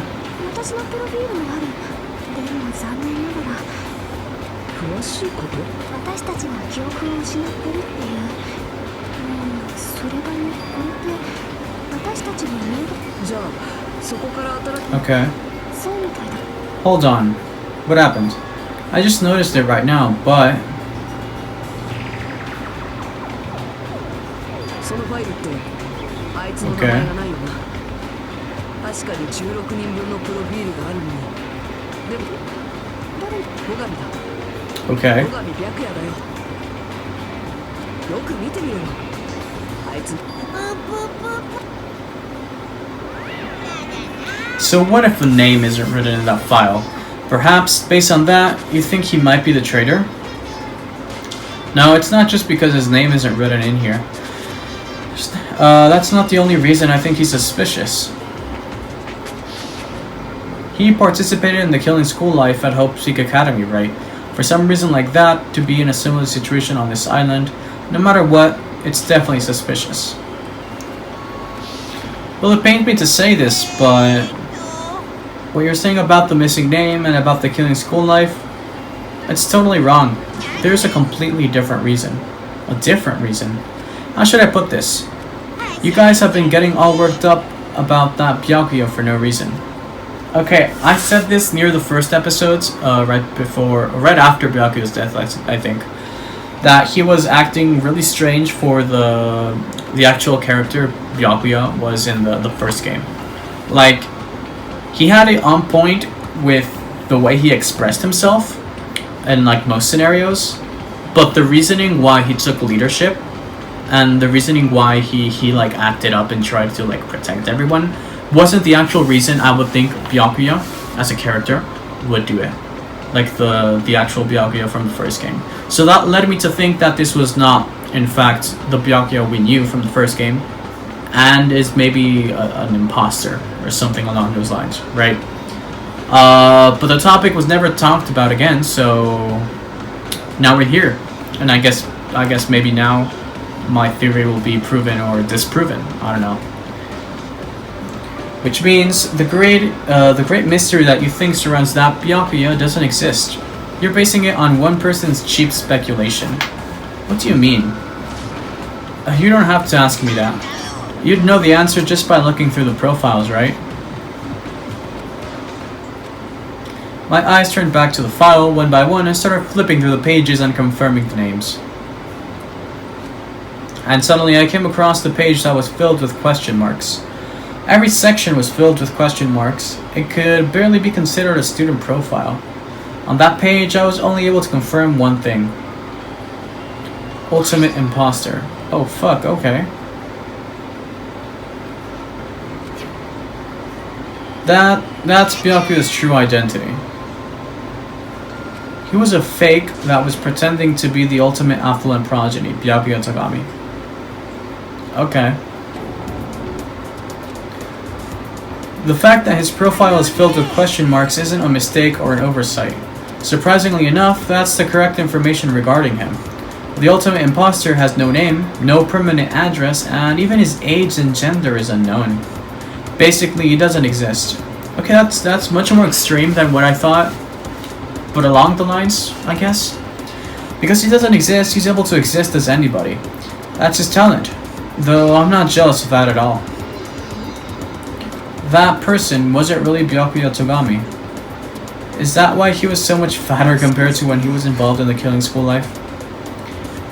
Okay. Hold on. What happened? I just noticed it right now, but... Okay. Okay. So what if the name isn't written in that file? Perhaps, based on that, you think he might be the traitor? No, it's not just because his name isn't written in here. That's not the only reason I think he's suspicious. He participated in the killing school life at Hope Peak Academy, right? For some reason like that, to be in a similar situation on this island, no matter what, it's definitely suspicious. Well, it pains me to say this, but what you're saying about the missing name and about the killing school life, it's totally wrong. There's a completely different reason. A different reason. How should I put this? You guys have been getting all worked up about that Byakuya for no reason. Okay, I said this near the first episodes, right after Byakuya's death, I think, that he was acting really strange for the actual character Byakuya was in the first game. Like, he had it on point with the way he expressed himself in like most scenarios, but the reasoning why he took leadership and the reasoning why he like acted up and tried to like protect everyone wasn't the actual reason I would think Byakuya as a character would do it, like the actual Byakuya from the first game. So that led me to think that this was not in fact the Byakuya we knew from the first game, and is maybe an imposter or something along those lines, right? But the topic was never talked about again, so now we're here, and I guess maybe now my theory will be proven or disproven. I don't know. Which means the great mystery that you think surrounds that Byakuya doesn't exist. You're basing it on one person's cheap speculation. What do you mean? You don't have to ask me that. You'd know the answer just by looking through the profiles, right? My eyes turned back to the file one by one and started flipping through the pages and confirming the names. And suddenly I came across the page that was filled with question marks. Every section was filled with question marks. It could barely be considered a student profile. On that page, I was only able to confirm one thing. Ultimate imposter. Oh fuck, okay. That's Byakuya's true identity. He was a fake that was pretending to be the ultimate affluent progeny, Byakuya Tagami. Okay. The fact that his profile is filled with question marks isn't a mistake or an oversight. Surprisingly enough, that's the correct information regarding him. The ultimate imposter has no name, no permanent address, and even his age and gender is unknown. Basically, he doesn't exist. Okay, that's much more extreme than what I thought, but along the lines, I guess. Because he doesn't exist, he's able to exist as anybody. That's his talent, though I'm not jealous of that at all. That person wasn't really Byakuya Togami. Is that why he was so much fatter compared to when he was involved in the killing school life?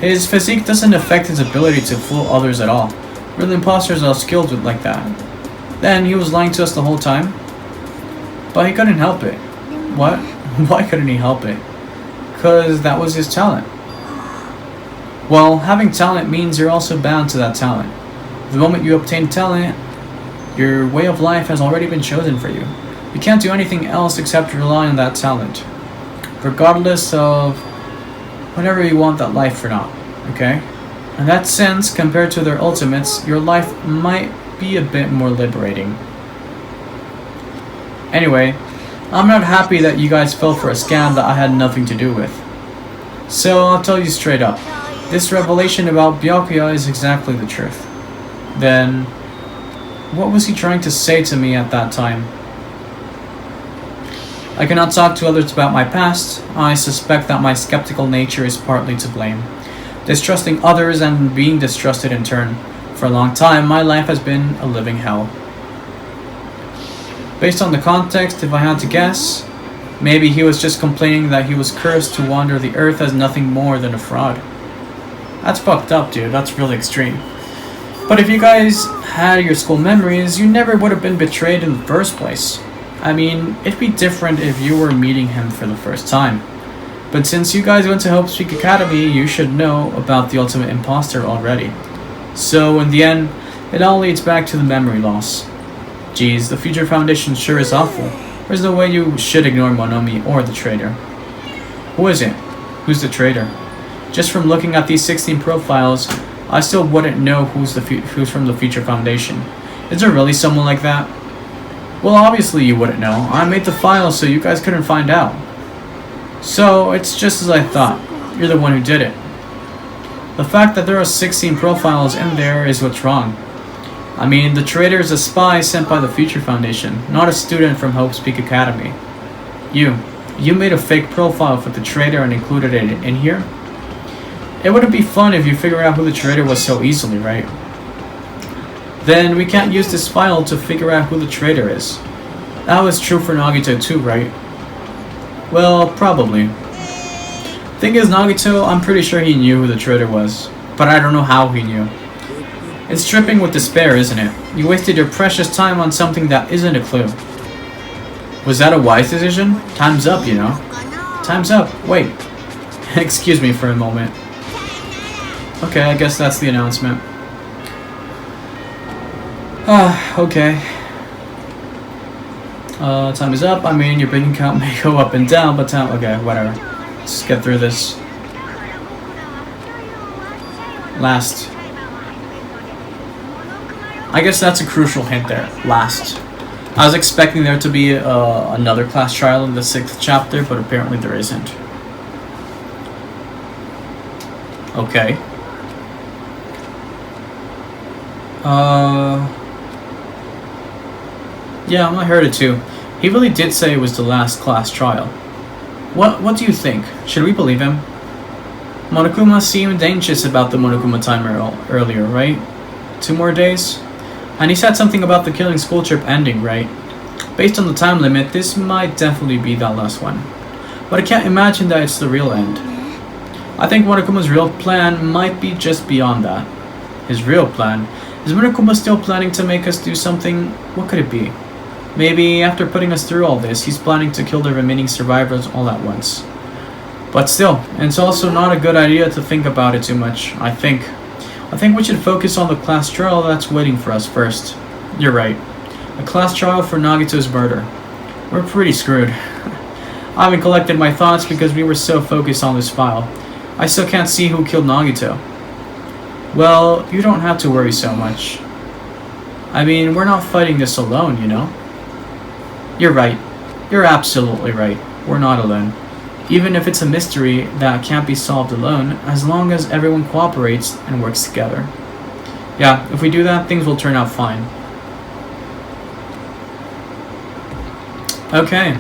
His physique doesn't affect his ability to fool others at all. Real imposters are skilled with like that. Then he was lying to us the whole time? But he couldn't help it. What? Why couldn't he help it? 'Cause that was his talent. Well, having talent means you're also bound to that talent. The moment you obtain talent, your way of life has already been chosen for you. You can't do anything else except rely on that talent. Regardless of whatever you want that life or not, okay? In that sense, compared to their ultimates, your life might be a bit more liberating. Anyway, I'm not happy that you guys fell for a scam that I had nothing to do with. So I'll tell you straight up, this revelation about Byakuya is exactly the truth. Then, what was he trying to say to me at that time? I cannot talk to others about my past. I suspect that my skeptical nature is partly to blame. Distrusting others and being distrusted in turn. For a long time, my life has been a living hell. Based on the context, if I had to guess, maybe he was just complaining that he was cursed to wander the earth as nothing more than a fraud. That's fucked up, dude. That's really extreme. But if you guys had your school memories, you never would have been betrayed in the first place. I mean, it'd be different if you were meeting him for the first time. But since you guys went to Hope Peak Academy, you should know about the ultimate imposter already. So in the end, it all leads back to the memory loss. Geez, the Future Foundation sure is awful. There's no way you should ignore Monomi or the traitor. Who is it? Who's the traitor? Just from looking at these 16 profiles, I still wouldn't know who's from the Future Foundation. Is there really someone like that? Well, obviously you wouldn't know. I made the file so you guys couldn't find out. So, it's just as I thought. You're the one who did it. The fact that there are 16 profiles in there is what's wrong. I mean, the traitor is a spy sent by the Future Foundation, not a student from Hope's Peak Academy. You made a fake profile for the traitor and included it in here? It wouldn't be fun if you figure out who the traitor was so easily, right? Then we can't use this file to figure out who the traitor is. That was true for Nagito too, right? Well, probably. Thing is, Nagito, I'm pretty sure he knew who the traitor was, but I don't know how he knew. It's dripping with despair, isn't it? You wasted your precious time on something that isn't a clue. Was that a wise decision? Time's up, you know. Time's up. Wait. Excuse me for a moment. Okay, I guess that's the announcement. Okay. Time is up. I mean, your bank account may go up and down, but time... Okay, whatever. Let's get through this. Last. I guess that's a crucial hint there. Last. I was expecting there to be another class trial in the 6th chapter, but apparently there isn't. Okay. Yeah, I heard it too. He really did say it was the last class trial. What do you think? Should we believe him? Monokuma seemed anxious about the Monokuma timer earlier, right? 2 more days? And he said something about the killing school trip ending, right? Based on the time limit, this might definitely be that last one. But I can't imagine that it's the real end. I think Monokuma's real plan might be just beyond that. His real plan? Is Monokuma still planning to make us do something? What could it be? Maybe after putting us through all this, he's planning to kill the remaining survivors all at once. But still, it's also not a good idea to think about it too much, I think. I think we should focus on the class trial that's waiting for us first. You're right. A class trial for Nagito's murder. We're pretty screwed. I haven't collected my thoughts because we were so focused on this file. I still can't see who killed Nagito. Well, you don't have to worry so much. I mean, we're not fighting this alone, you know? You're right. You're absolutely right. We're not alone. Even if it's a mystery that can't be solved alone, as long as everyone cooperates and works together. Yeah, if we do that, things will turn out fine. Okay.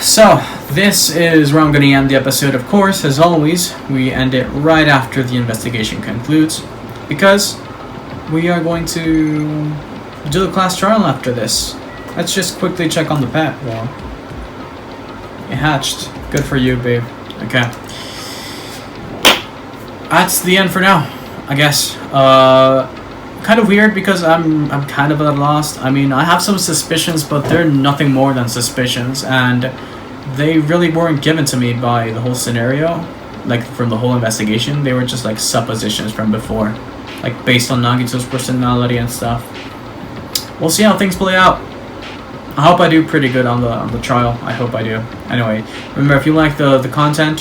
So, this is where I'm going to end the episode, of course. As always, we end it right after the investigation concludes, because we are going to do the class trial after this. Let's just quickly check on the pet. Well, it hatched. Good for you, babe. Okay. That's the end for now, I guess. Kind of weird because I'm kind of at a loss. I mean, I have some suspicions, but they're nothing more than suspicions, and they really weren't given to me by the whole scenario, like from the whole investigation. They were just like suppositions from before, like based on Nagito's personality and stuff. We'll see how things play out. I hope I do pretty good on the trial. I hope I do. Anyway, remember, if you like the content,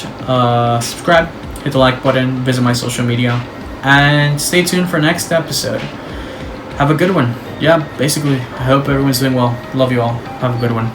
subscribe, hit the like button, visit my social media, and stay tuned for next episode. Have a good one. Yeah, basically, I hope everyone's doing well. Love you all. Have a good one.